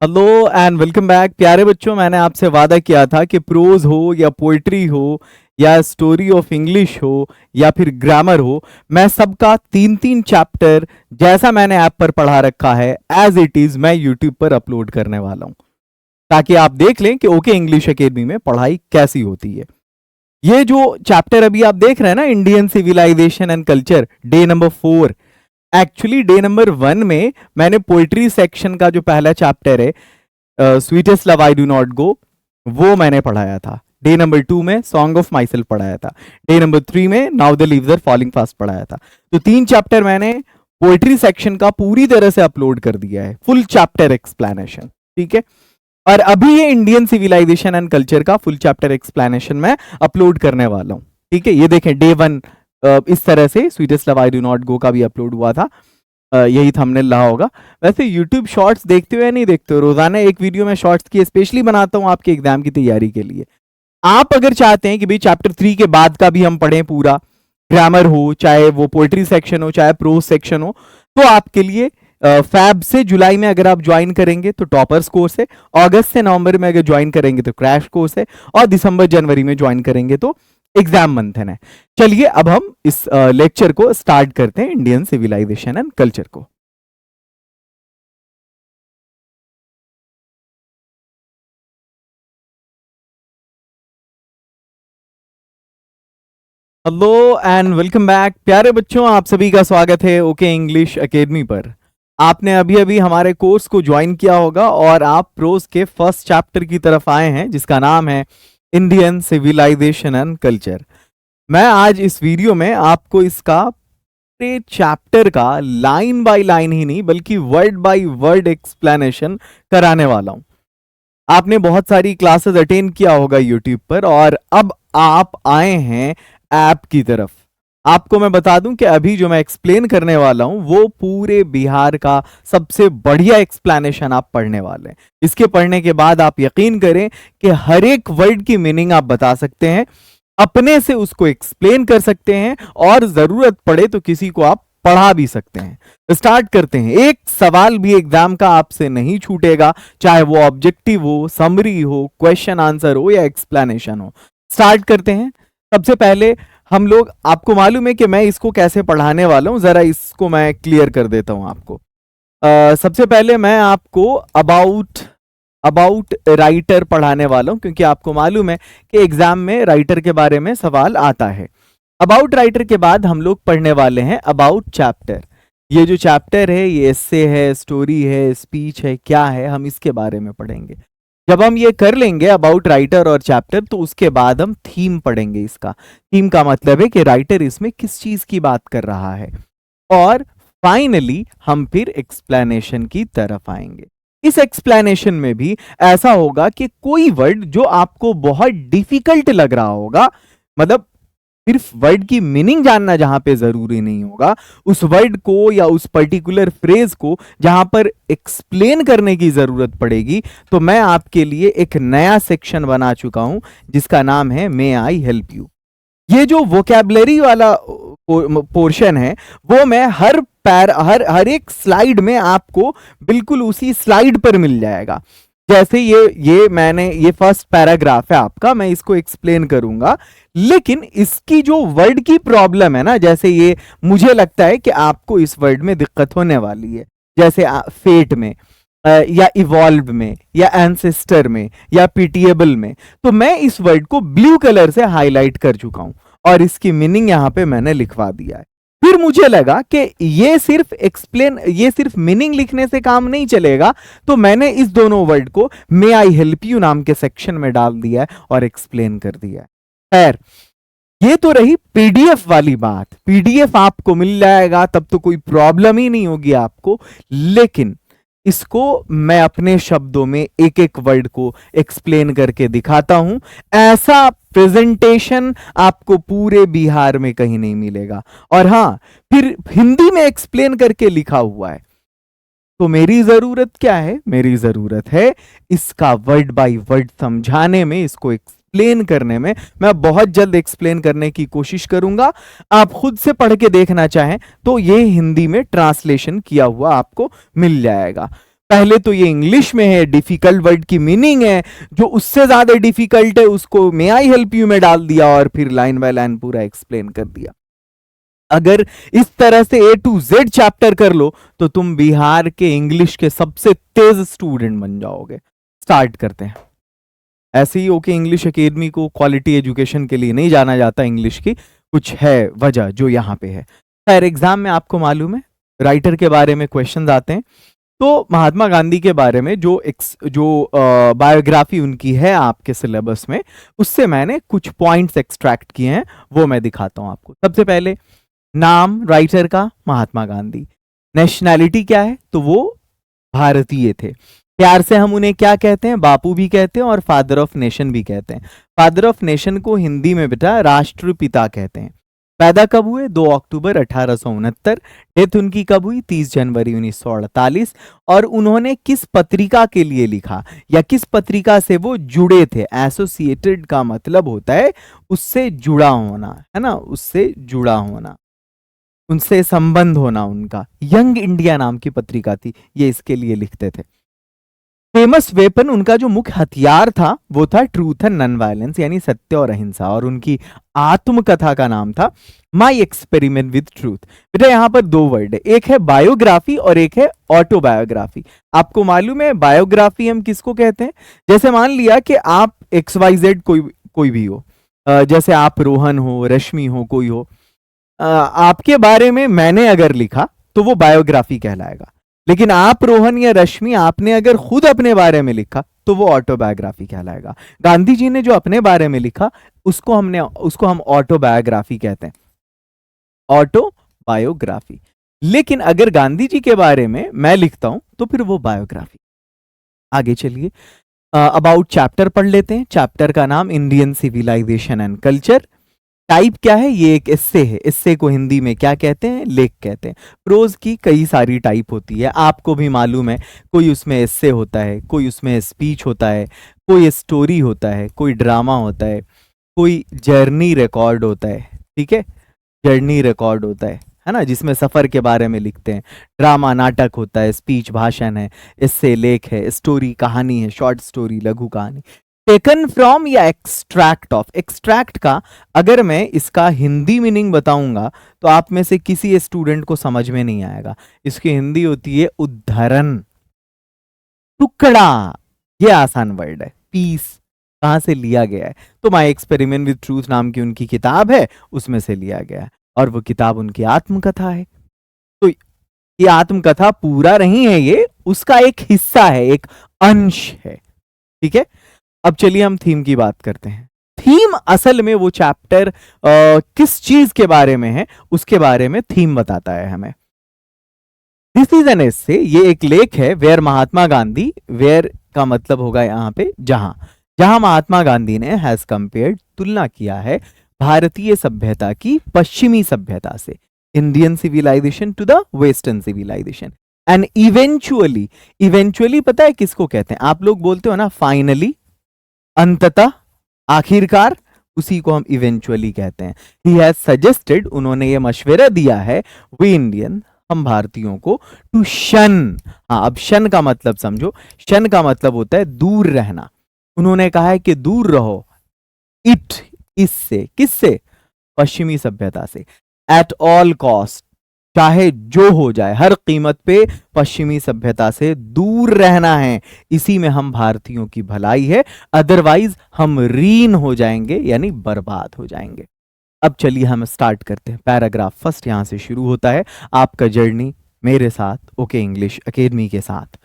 Hello and welcome back प्यारे बच्चों। मैंने आपसे वादा किया था कि प्रोज हो या पोइट्री हो या स्टोरी ऑफ इंग्लिश हो या फिर ग्रामर हो, मैं सबका 3-3 चैप्टर जैसा मैंने ऐप पर पढ़ा रखा है एज इट इज मैं यूट्यूब पर अपलोड करने वाला हूं, ताकि आप देख लें कि ओके इंग्लिश एकेडमी में पढ़ाई कैसी होती है। ये जो चैप्टर अभी आप देख रहे हैं ना, Indian civilization and culture, day number 4। Actually day number 1 में मैंने पोइट्री सेक्शन का जो पहला चैप्टर है, sweetest love I do not go, वो मैंने पढ़ाया था। डे नंबर 2 में सॉन्ग ऑफ माई सेल्फ पढ़ाया था। डे नंबर 3 में now the leaves are falling fast पढ़ाया था। तो 3 चैप्टर मैंने पोइट्री सेक्शन का पूरी तरह से अपलोड कर दिया है, फुल चैप्टर एक्सप्लेनेशन। ठीक है, और अभी ये इंडियन सिविलाइजेशन एंड कल्चर का फुल चैप्टर एक्सप्लेनेशन मैं अपलोड करने वाला हूं। ठीक है, ये देखें डे 1 इस तरह से sweetest love I do not go का भी अपलोड हुआ था। यही थंबनेल रहा होगा। वैसे YouTube शॉर्ट्स देखते हो या नहीं देखते हो? रोजाना एक वीडियो में शॉर्ट्स की स्पेशली बनाता हूं आपके एग्जाम की तैयारी के लिए। आप अगर चाहते हैं कि भाई चैप्टर 3 के बाद का भी हम पढ़ें पूरा, ग्रामर हो, चाहे वो पोएट्री सेक्शन हो, चाहे प्रोज सेक्शन हो, तो आपके लिए फैब से जुलाई में अगर आप ज्वाइन करेंगे तो टॉपर्स कोर्स है, अगस्त से नवंबर में अगर ज्वाइन करेंगे तो क्रैश कोर्स है, और दिसंबर जनवरी में ज्वाइन करेंगे तो एग्जाम मंथन है। चलिए अब हम इस लेक्चर को स्टार्ट करते हैं, इंडियन सिविलाइजेशन एंड कल्चर को। हेलो एंड वेलकम बैक प्यारे बच्चों, आप सभी का स्वागत है ओके इंग्लिश एकेडमी पर। आपने अभी अभी हमारे कोर्स को ज्वाइन किया होगा और आप प्रोज के फर्स्ट चैप्टर की तरफ आए हैं, जिसका नाम है इंडियन सिविलाइजेशन एंड कल्चर। मैं आज इस वीडियो में आपको इसका चैप्टर का लाइन बाय लाइन ही नहीं बल्कि वर्ड बाय वर्ड एक्सप्लेनेशन कराने वाला हूं। आपने बहुत सारी क्लासेस अटेंड किया होगा यूट्यूब पर, और अब आप आए हैं ऐप की तरफ। आपको मैं बता दूं कि अभी जो मैं एक्सप्लेन करने वाला हूं वो पूरे बिहार का सबसे बढ़िया एक्सप्लेनेशन आप पढ़ने वाले हैं। इसके पढ़ने के बाद आप यकीन करें कि हर एक वर्ड की मीनिंग आप बता सकते हैं, अपने से उसको एक्सप्लेन कर सकते हैं, और जरूरत पड़े तो किसी को आप पढ़ा भी सकते हैं। स्टार्ट करते हैं। एक सवाल भी एग्जाम का आपसे नहीं छूटेगा, चाहे वो ऑब्जेक्टिव हो, समरी हो, क्वेश्चन आंसर हो या एक्सप्लेनेशन हो। स्टार्ट करते हैं। सबसे पहले हम लोग, आपको मालूम है कि मैं इसको कैसे पढ़ाने वाला हूं, जरा इसको मैं क्लियर कर देता हूं आपको। सबसे पहले मैं आपको अबाउट राइटर पढ़ाने वाला हूं, क्योंकि आपको मालूम है कि एग्जाम में राइटर के बारे में सवाल आता है। अबाउट राइटर के बाद हम लोग पढ़ने वाले हैं अबाउट चैप्टर। ये जो चैप्टर है ये एस्से है, स्टोरी है, स्पीच है, क्या है, हम इसके बारे में पढ़ेंगे। जब हम ये कर लेंगे अबाउट राइटर और चैप्टर, तो उसके बाद हम थीम पढ़ेंगे। इसका थीम का मतलब है कि राइटर इसमें किस चीज की बात कर रहा है, और फाइनली हम फिर एक्सप्लेनेशन की तरफ आएंगे। इस एक्सप्लेनेशन में भी ऐसा होगा कि कोई वर्ड जो आपको बहुत डिफिकल्ट लग रहा होगा, मतलब सिर्फ वर्ड की मीनिंग जानना जहां पे जरूरी नहीं होगा, उस वर्ड को या उस पर्टिकुलर फ्रेज को जहां पर एक्सप्लेन करने की जरूरत पड़ेगी, तो मैं आपके लिए एक नया सेक्शन बना चुका हूं जिसका नाम है मे आई हेल्प यू। ये जो वोकैबुलरी वाला पोर्शन है वो मैं हर एक स्लाइड में आपको बिल्कुल उसी स्लाइड पर मिल जाएगा। जैसे ये फर्स्ट पैराग्राफ है आपका, मैं इसको एक्सप्लेन करूंगा, लेकिन इसकी जो वर्ड की प्रॉब्लम है ना, जैसे ये मुझे लगता है कि आपको इस वर्ड में दिक्कत होने वाली है, जैसे फेट में या इवॉल्व में या एंसेस्टर में या पीटीएबल में, तो मैं इस वर्ड को ब्लू कलर से हाईलाइट कर चुका हूं और इसकी मीनिंग यहां पे मैंने लिखवा दिया है। फिर मुझे लगा कि ये सिर्फ मीनिंग लिखने से काम नहीं चलेगा, तो मैंने इस दोनों वर्ड को मे आई हेल्प यू नाम के सेक्शन में डाल दिया है और एक्सप्लेन कर दिया है। खैर, ये तो रही पीडीएफ वाली बात। पीडीएफ आपको मिल जाएगा, तब तो कोई प्रॉब्लम ही नहीं होगी आपको, लेकिन इसको मैं अपने शब्दों में एक एक वर्ड को एक्सप्लेन करके दिखाता हूं। ऐसा प्रेजेंटेशन आपको पूरे बिहार में कहीं नहीं मिलेगा। और हां, फिर हिंदी में एक्सप्लेन करके लिखा हुआ है। तो मेरी जरूरत क्या है? मेरी जरूरत है इसका वर्ड बाय वर्ड समझाने में, इसको एक्सप्लेन करने में। मैं बहुत जल्द एक्सप्लेन करने की कोशिश करूंगा। आप खुद से पढ़ के देखना चाहें तो ये हिंदी में ट्रांसलेशन किया हुआ आपको मिल जाएगा। पहले तो ये इंग्लिश में है, डिफिकल्ट वर्ड की मीनिंग है, जो उससे ज्यादा डिफिकल्ट है उसको मे आई हेल्प यू में डाल दिया और फिर लाइन बाय लाइन पूरा एक्सप्लेन कर दिया। अगर इस तरह से A to Z चैप्टर कर लो तो तुम बिहार के इंग्लिश के सबसे तेज स्टूडेंट बन जाओगे। स्टार्ट करते हैं। ऐसे ही ओके इंग्लिश एकेडमी को क्वालिटी एजुकेशन के लिए नहीं जाना जाता, इंग्लिश की कुछ है वजह जो यहाँ पे है। खैर एग्जाम में आपको मालूम है राइटर के बारे में क्वेश्चन आते हैं, तो महात्मा गांधी के बारे में जो बायोग्राफी उनकी है आपके सिलेबस में, उससे मैंने कुछ पॉइंट्स एक्सट्रैक्ट किए हैं, वो मैं दिखाता हूं आपको। सबसे पहले नाम राइटर का महात्मा गांधी। नेशनैलिटी क्या है, तो वो भारतीय थे। प्यार से हम उन्हें क्या कहते हैं, बापू भी कहते हैं और फादर ऑफ नेशन भी कहते हैं। फादर ऑफ नेशन को हिंदी में बेटा राष्ट्रपिता कहते हैं। पैदा कब हुए, 2 अक्टूबर 1869। डेथ उनकी कब हुई, 30 जनवरी 1948। और उन्होंने किस पत्रिका के लिए लिखा या किस पत्रिका से वो जुड़े थे। एसोसिएटेड का मतलब होता है उससे जुड़ा होना, है ना, उससे जुड़ा होना, उनसे संबंध होना उनका। यंग इंडिया नाम की पत्रिका थी, ये इसके लिए लिखते थे। फेमस वेपन, उनका जो मुख्य हथियार था वो था ट्रूथ एंड नॉन वायलेंस, यानी सत्य और अहिंसा। और उनकी आत्मकथा का नाम था माई एक्सपेरिमेंट विद ट्रूथ। बेटा यहाँ पर 2 वर्ड है, एक है बायोग्राफी और एक है ऑटोबायोग्राफी। आपको मालूम है बायोग्राफी हम किसको कहते हैं, जैसे मान लिया कि आप XYZ कोई भी हो, जैसे आप रोहन हो, रश्मि हो, कोई हो, आपके बारे में मैंने अगर लिखा तो वो बायोग्राफी कहलाएगा। लेकिन आप रोहन या रश्मि आपने अगर खुद अपने बारे में लिखा तो वो ऑटोबायोग्राफी कहलाएगा। गांधी जी ने जो अपने बारे में लिखा उसको हम ऑटोबायोग्राफी कहते हैं, ऑटोबायोग्राफी। लेकिन अगर गांधी जी के बारे में मैं लिखता हूं तो फिर वो बायोग्राफी। आगे चलिए, अबाउट चैप्टर पढ़ लेते हैं। चैप्टर का नाम Indian civilization and culture. Type क्या है, ये एक एस्से है। एस्से को हिंदी में क्या कहते हैं, लेख कहते हैं। प्रोज की कई सारी टाइप होती है, आपको भी मालूम है। कोई उसमें एस्से होता है, कोई उसमें स्पीच होता है, कोई स्टोरी होता है, कोई ड्रामा होता है, कोई जर्नी रिकॉर्ड होता है। ठीक है, जर्नी रिकॉर्ड होता है ना, जिसमें सफर के बारे में लिखते हैं। ड्रामा नाटक होता है, स्पीच भाषण है, एस्से लेख है, स्टोरी कहानी है, शॉर्ट स्टोरी लघु कहानी। टेकन फ्रॉम या एक्सट्रैक्ट ऑफ। एक्सट्रैक्ट का अगर मैं इसका हिंदी मीनिंग बताऊंगा तो आप में से किसी स्टूडेंट को समझ में नहीं आएगा। इसकी हिंदी होती है उद्धरण, टुकड़ा। ये आसान वर्ड है। पीस कहां से लिया गया है, तो माय एक्सपेरिमेंट विद ट्रूथ नाम की उनकी किताब है, उसमें से लिया गया है। और वो किताब उनकी आत्मकथा है। तो ये आत्मकथा पूरा नहीं है, ये उसका एक हिस्सा है, एक अंश है। ठीक है, अब चलिए हम थीम की बात करते हैं। थीम असल में वो चैप्टर किस चीज के बारे में है उसके बारे में थीम बताता है हमें। दिस इज एन एस्से, ये एक लेख है। वेयर महात्मा गांधी, वेयर का मतलब होगा यहाँ पे जहां, जहां महात्मा गांधी ने हैज कंपेयर्ड, तुलना किया है भारतीय सभ्यता की पश्चिमी सभ्यता से, Indian civilization to the western civilization. And eventually, eventually पता है किसको कहते हैं, आप लोग बोलते हो ना फाइनली, अंततः, आखिरकार, उसी को हम इवेंचुअली कहते हैं। ही हैज सजेस्टेड, उन्होंने ये मशवरा दिया है, वी इंडियन, हम भारतीयों को, टू शन। हाँ, अब शन का मतलब समझो। शन का मतलब होता है दूर रहना। उन्होंने कहा है कि दूर रहो, इट, इससे, किससे, पश्चिमी सभ्यता से, एट ऑल कॉस्ट, चाहे जो हो जाए, हर कीमत पे पश्चिमी सभ्यता से दूर रहना है। इसी में हम भारतीयों की भलाई है, अदरवाइज हम रीन हो जाएंगे, यानी बर्बाद हो जाएंगे। अब चलिए हम स्टार्ट करते हैं। पैराग्राफ फर्स्ट यहां से शुरू होता है, आपका जर्नी मेरे साथ ओके इंग्लिश एकेडमी के साथ।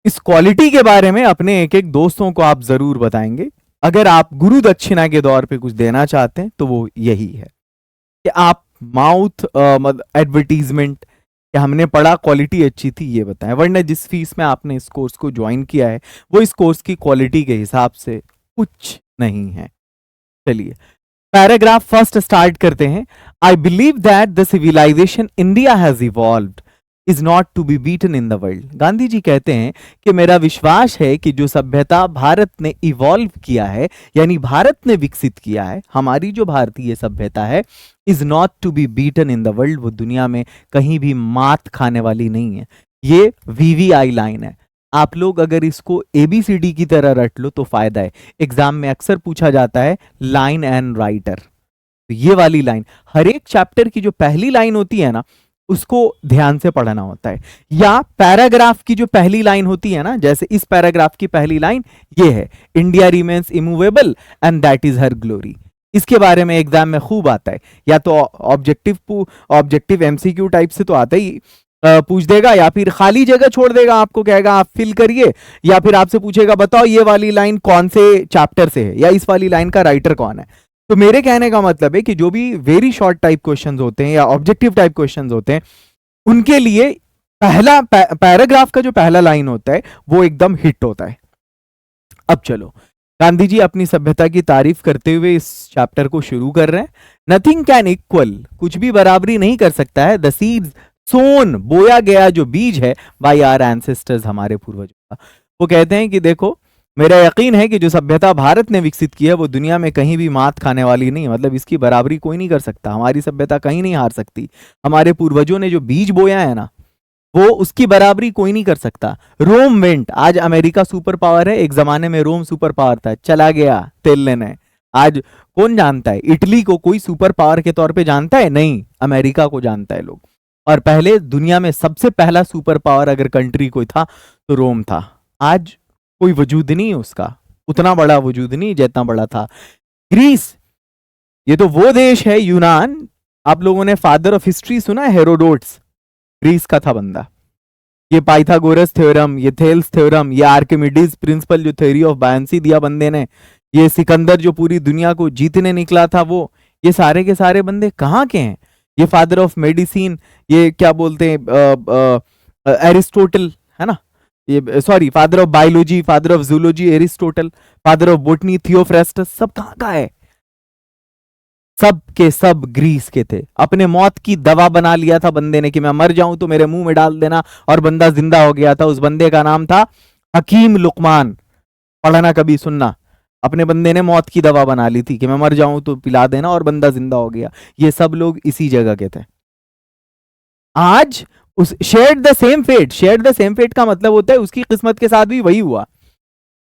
इस क्वालिटी के बारे में अपने एक एक दोस्तों को आप जरूर बताएंगे। अगर आप गुरु दक्षिणा के दौर पे कुछ देना चाहते हैं तो वो यही है कि आप माउथ एडवर्टीजमेंट कि हमने पढ़ा क्वालिटी अच्छी थी ये बताएं, वरना जिस फीस में आपने इस कोर्स को ज्वाइन किया है वो इस कोर्स की क्वालिटी के हिसाब से कुछ नहीं है। चलिए पैराग्राफ फर्स्ट स्टार्ट करते हैं। I believe that the civilization India has evolved is not to be beaten in the world. Gandhi ji कहते हैं कि मेरा विश्वास है कि जो सभ्यता भारत ने इवॉल्व किया है, यानी भारत ने विकसित किया है, हमारी जो भारतीय सभ्यता है, is not to be beaten in the world, वो दुनिया में कहीं भी मात खाने वाली नहीं है। ये VVI लाइन है। आप लोग अगर इसको ABCD की तरह रट लो तो फायदा है। एग्जाम में अक्सर पूछा जाता है लाइन एंड राइटर, तो ये वाली लाइन, हर एक चैप्टर की जो पहली लाइन होती है ना, उसको ध्यान से पढ़ना होता है। या पैराग्राफ की जो पहली लाइन होती है ना, जैसे इस पैराग्राफ की पहली लाइन ये है, India remains immovable and that is her glory. इसके बारे में एग्जाम में खूब आता है। या तो ऑब्जेक्टिव MCQ टाइप से तो आता ही, पूछ देगा, या फिर खाली जगह छोड़ देगा, आपको कहेगा आप फिल करिए, या फिर आपसे पूछेगा बताओ ये वाली लाइन कौन से चैप्टर से है, या इस वाली लाइन का राइटर कौन है। तो मेरे कहने का मतलब है कि जो भी वेरी शॉर्ट टाइप क्वेश्चंस होते हैं या ऑब्जेक्टिव टाइप क्वेश्चंस होते हैं, उनके लिए पहला पैराग्राफ का जो पहला लाइन होता है वो एकदम हिट होता है। अब चलो, गांधी जी अपनी सभ्यता की तारीफ करते हुए इस चैप्टर को शुरू कर रहे हैं। नथिंग कैन इक्वल, कुछ भी बराबरी नहीं कर सकता है, द सीड्स सोन, बोया गया जो बीज है, बाय आवर एंसेस्टर्स, हमारे पूर्वजों का। वो कहते हैं कि देखो, मेरा यकीन है कि जो सभ्यता भारत ने विकसित की है वो दुनिया में कहीं भी मात खाने वाली नहीं, मतलब इसकी बराबरी कोई नहीं कर सकता, हमारी सभ्यता कहीं नहीं हार सकती। हमारे पूर्वजों ने जो बीज बोया है ना, वो उसकी बराबरी कोई नहीं कर सकता। रोम वेंट, आज अमेरिका सुपर पावर है, एक जमाने में रोम सुपर पावर था, चला गया तेल लेने। आज कौन जानता है इटली को, कोई सुपर पावर के तौर पे जानता है? नहीं, अमेरिका को जानता है लोग। और पहले दुनिया में सबसे पहला सुपर पावर अगर कंट्री कोई था तो रोम था। आज कोई वजूद नहीं है उसका, उतना बड़ा वजूद नहीं जितना बड़ा था। ग्रीस, ये तो वो देश है, यूनान, आप लोगों ने फादर ऑफ हिस्ट्री सुना है, हेरोडोट्स, ग्रीस का था बंदा। ये पाइथागोरस थ्योरम, ये थेल्स थ्योरम, ये आर्किमिडीज प्रिंसिपल जो थ्योरी ऑफ बायंसी दिया बंदे ने, ये सिकंदर जो पूरी दुनिया को जीतने निकला था वो, ये सारे के सारे बंदे कहाँ के हैं? ये फादर ऑफ मेडिसिन, ये क्या बोलते हैं, एरिस्टोटल है ना, ये sorry father of biology, father of zoology Aristotle, father of botany Theophrastus, सब कहाँ का है? सब के सब ग्रीस के थे। अपने मौत की दवा बना लिया था बंदे ने कि मैं मर जाऊं तो मेरे मुंह में डाल देना, और बंदा जिंदा हो गया था। उस बंदे का नाम था हकीम लुकमान, पढ़ना कभी सुनना। अपने बंदे ने मौत की दवा बना ली थी कि मैं मर जाऊं तो पिला देना, और बंदा जिंदा हो गया। ये सब लोग इसी जगह के थे। आज उस shared the same fate, shared the same fate का मतलब होता है उसकी किस्मत के साथ भी वही हुआ।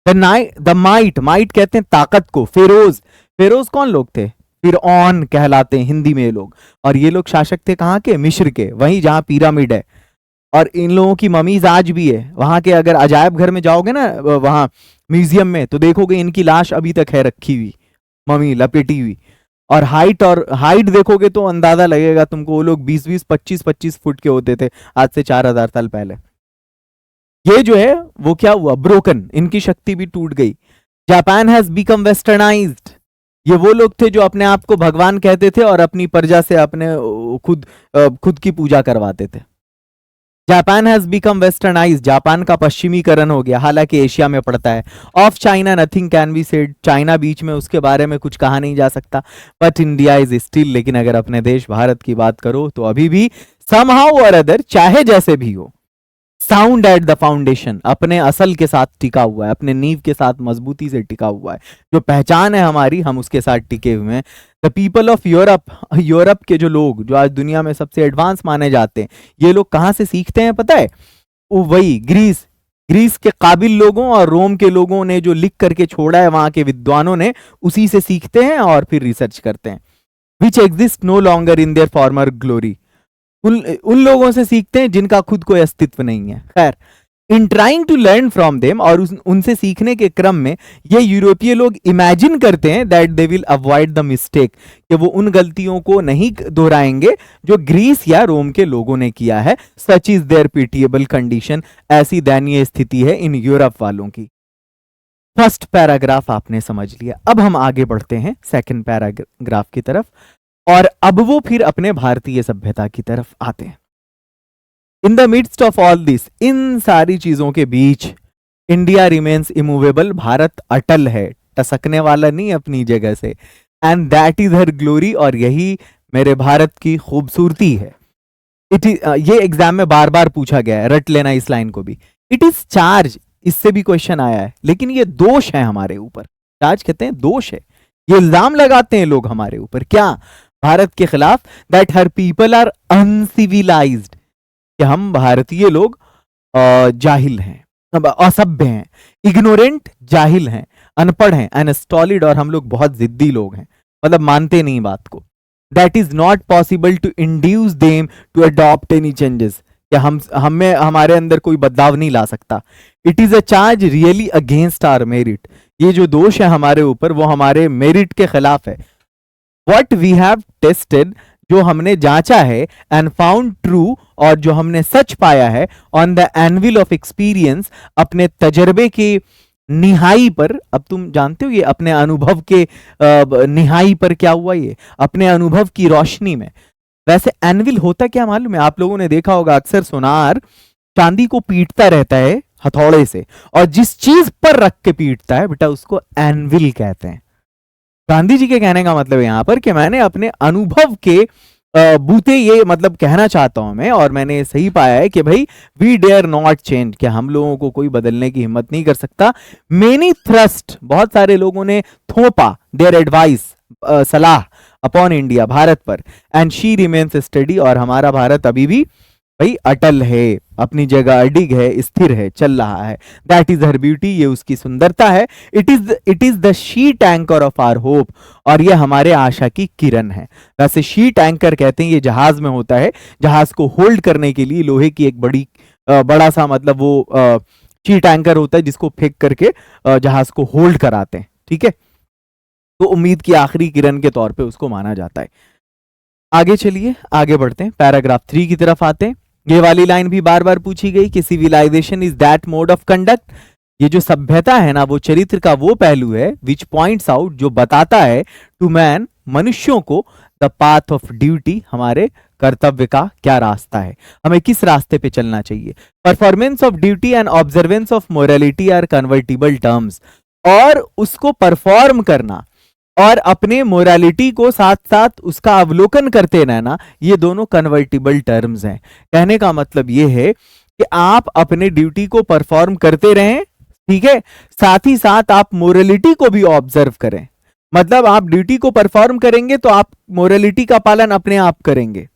द माइट, माइट कहते हैं ताकत को। फेरोज, फेरोज कौन लोग थे? फिरौन कहलाते हैं हिंदी में ये लोग। और ये लोग शासक थे कहाँ के? मिस्र के, वहीं जहां पिरामिड है। और इन लोगों की ममीज आज भी है वहां के। अगर अजायब घर में जाओगे ना, वहां म्यूजियम में, तो देखोगे इनकी लाश अभी तक है रखी हुई, मम्मी लपेटी हुई। और हाइट देखोगे तो अंदाजा लगेगा तुमको, वो लोग 20-20, 25-25 फुट के होते थे आज से 4000 साल पहले। ये जो है वो क्या हुआ? ब्रोकन, इनकी शक्ति भी टूट गई। जापान हैज बिकम वेस्टर्नाइज्ड, ये वो लोग थे जो अपने आप को भगवान कहते थे और अपनी प्रजा से अपने खुद की पूजा करवाते थे। Japan has become westernized, Japan का पश्चिमीकरण हो गया, हालांकि एशिया में पड़ता है। Of China nothing can be said, China बीच में, उसके बारे में कुछ कहा नहीं जा सकता। बट इंडिया इज स्टिल, लेकिन अगर अपने देश भारत की बात करो तो अभी भी समहाउ और अदर, चाहे जैसे भी हो, साउंड एट द फाउंडेशन, अपने असल के साथ टिका हुआ है, अपने नींव के साथ मजबूती से टिका हुआ है। जो पहचान है हमारी, हम उसके साथ टिके हुए हैं। The people of Europe, Europe के जो लोग जो आज दुनिया में सबसे एडवांस माने जाते हैं, ये लोग कहाँ से सीखते हैं पता है? वो वही ग्रीस, ग्रीस के काबिल लोगों और रोम के लोगों ने जो लिख करके छोड़ा है, वहां के विद्वानों ने, उसी से सीखते हैं और फिर रिसर्च करते हैं। Which exist no longer in their former glory, उन लोगों से सीखते हैं जिनका खुद कोई अस्तित्व नहीं है। खैर, in trying to learn from them, और उनसे सीखने के क्रम में ये यूरोपीय लोग इमेजिन करते हैं that they will avoid the mistake, कि वो उन गलतियों को नहीं दोहराएंगे जो ग्रीस या रोम के लोगों ने किया है। Such is their pitiable condition, ऐसी दयनीय स्थिति है इन यूरोप वालों की। फर्स्ट पैराग्राफ आपने समझ लिया। अब हम आगे बढ़ते हैं सेकंड पैराग्राफ की तरफ, और अब वो फिर अपने भारतीय सभ्यता की तरफ आते हैं। In the midst of all this, इन सारी चीजों के बीच, इंडिया रिमेन्स इमूवेबल, भारत अटल है, टसकने वाला नहीं अपनी जगह से। And that is her glory, और यही मेरे भारत की खूबसूरती है। इट इज, ये एग्जाम में बार बार पूछा गया है, रट लेना इस लाइन को भी। इट इज चार्ज, इससे भी क्वेश्चन आया है, लेकिन ये दोष है हमारे ऊपर। चार्ज कहते हैं दोष है, ये इल्जाम लगाते हैं लोग हमारे ऊपर, क्या? भारत के खिलाफ, that her people are uncivilized, कि हम भारतीय लोग जाहिल हैं, असभ्य हैं, इग्नोरेंट जाहिल हैं, अनपढ़ हैं, अनस्टॉलिड, और हम लोग बहुत जिद्दी लोग हैं, मतलब मानते नहीं बात को। That is not possible to induce them to adopt any changes, या हमें हमारे अंदर कोई बदलाव नहीं ला सकता। It is a charge really against our merit, ये जो दोष है हमारे ऊपर वो हमारे मेरिट के खिलाफ है। वट वी हैव टेस्टेड, जो हमने जांचा है, एंड फाउंड ट्रू, और जो हमने सच पाया है, on the anvil of experience, अपने तजर्बे के निहाई पर। अब तुम जानते हो ये अपने अनुभव के निहाई पर क्या हुआ, ये अपने अनुभव की रोशनी में। वैसे एनविल होता क्या मालूम है? आप लोगों ने देखा होगा अक्सर सुनार चांदी को पीटता रहता है हथौड़े से, और जिस चीज पर रख के पीटता है बेटा उसको एनविल कहते हैं। गांधी जी के कहने का मतलब यहां पर कि मैंने अपने अनुभव के बूते ये मतलब कहना चाहता हूं मैं, और मैंने सही पाया है कि भाई वी डेयर नॉट चेंज, कि हम लोगों को कोई बदलने की हिम्मत नहीं कर सकता। मेनी थ्रस्ट, बहुत सारे लोगों ने थोपा देयर एडवाइस, सलाह अपॉन इंडिया, भारत पर, एंड शी रिमेन्स स्टडी, और हमारा भारत अभी भी भाई अटल है, अपनी जगह अडिग है, स्थिर है, चल रहा है। दैट इज हर ब्यूटी, ये उसकी सुंदरता है। It is the sheet anchor of our hope, और ये हमारे आशा की किरण है। वैसे शीट एंकर कहते हैं, ये जहाज में होता है, जहाज को होल्ड करने के लिए लोहे की एक बड़ा सा मतलब वो शीट एंकर होता है जिसको फेंक करके जहाज को होल्ड कराते हैं, ठीक है। तो उम्मीद की आखिरी किरण के तौर पे उसको माना जाता है। आगे चलिए, आगे बढ़ते हैं, पैराग्राफ 3 की तरफ आते हैं। ये वाली लाइन भी बार बार पूछी गई कि civilization is that mode of conduct, ये जो सभ्यता है ना वो चरित्र का वो पहलू है, विच पॉइंट्स आउट, जो बताता है, टू मैन, मनुष्यों को, द पाथ ऑफ ड्यूटी, हमारे कर्तव्य का क्या रास्ता है, हमें किस रास्ते पे चलना चाहिए। Performance of duty and observance of morality are convertible terms, और उसको परफॉर्म करना और अपने मोरालिटी को साथ साथ उसका अवलोकन करते रहना, ये दोनों कन्वर्टिबल टर्म्स हैं। कहने का मतलब ये है कि आप अपने ड्यूटी को परफॉर्म करते रहें, ठीक है, साथ ही साथ आप मोरालिटी को भी ऑब्जर्व करें। मतलब आप ड्यूटी को परफॉर्म करेंगे तो आप मोरालिटी का पालन अपने आप करेंगे,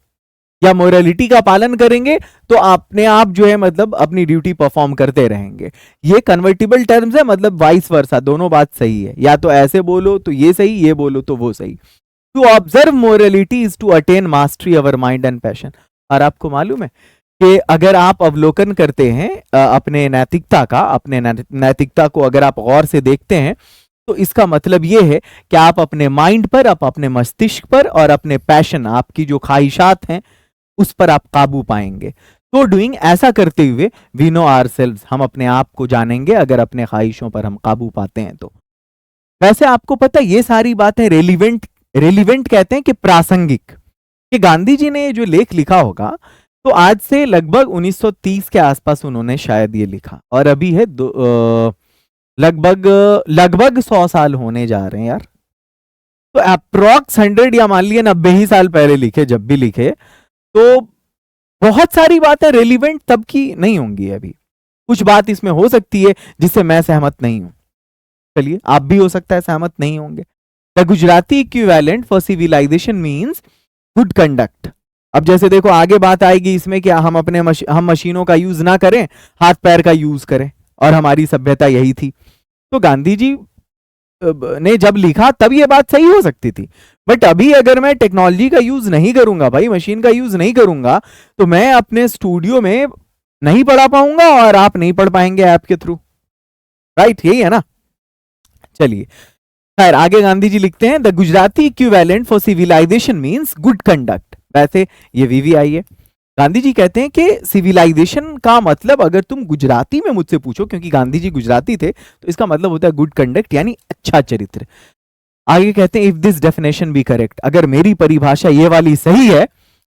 या मोरालिटी का पालन करेंगे तो अपने आप जो है मतलब अपनी ड्यूटी परफॉर्म करते रहेंगे। ये कन्वर्टिबल टर्म्स है, मतलब वाइस वर्सा, दोनों बात सही है, या तो ऐसे बोलो तो ये सही, ये बोलो तो वो सही। To observe morality is to attain mastery over mind and passion. और आपको मालूम है कि अगर आप अवलोकन करते हैं अपने नैतिकता का, अपने नैतिकता को अगर आप गौर से देखते हैं, तो इसका मतलब ये है कि आप अपने माइंड पर, आप अपने मस्तिष्क पर, और अपने पैशन, आपकी जो ख्वाहिशात हैं उस पर आप काबू पाएंगे। तो डूइंग, ऐसा करते हुए, वी नो आवरसेल्व्स, हम अपने आप को जानेंगे अगर अपने ख्वाहिशों पर हम काबू पाते हैं तो। वैसे आपको पता है ये सारी बातें रेलिवेंट कहते हैं कि प्रासंगिक, कि गांधी जी ने जो लेख लिखा होगा तो आज से लगभग 1930 के आसपास उन्होंने शायद ये लिखा, और अभी है लगभग 100 साल होने जा रहे हैं यार। तो अप्रोक्स 100 या मान लिया 90 ही साल पहले लिखे, जब भी लिखे, तो बहुत सारी बातें रेलिवेंट तब की नहीं होंगी। अभी कुछ बात इसमें हो सकती है जिससे मैं सहमत नहीं हूं, चलिए आप भी हो सकता है सहमत नहीं होंगे। The Gujarati equivalent for civilization means good conduct. अब जैसे देखो आगे बात आएगी इसमें कि हम अपने हम मशीनों का यूज ना करें, हाथ पैर का यूज करें, और हमारी सभ्यता यही थी। तो गांधी जी ने जब लिखा तब ये बात सही हो सकती थी, बट अभी अगर मैं टेक्नोलॉजी का यूज नहीं करूंगा भाई, मशीन का यूज नहीं करूंगा, तो मैं अपने स्टूडियो में नहीं पढ़ा पाऊंगा और आप नहीं पढ़ पाएंगे ऐप के थ्रू, राइट, यही है ना। चलिए खैर आगे गांधी जी लिखते हैं, the Gujarati equivalent for civilization means good conduct. वैसे ये वीवीआई है। गांधी जी कहते हैं कि सिविलाइजेशन का मतलब, अगर तुम गुजराती में मुझसे पूछो, क्योंकि गांधी जी गुजराती थे, तो इसका मतलब होता है गुड कंडक्ट, यानी अच्छा चरित्र। आगे कहते हैं, if this definition be correct, अगर मेरी परिभाषा ये वाली सही है,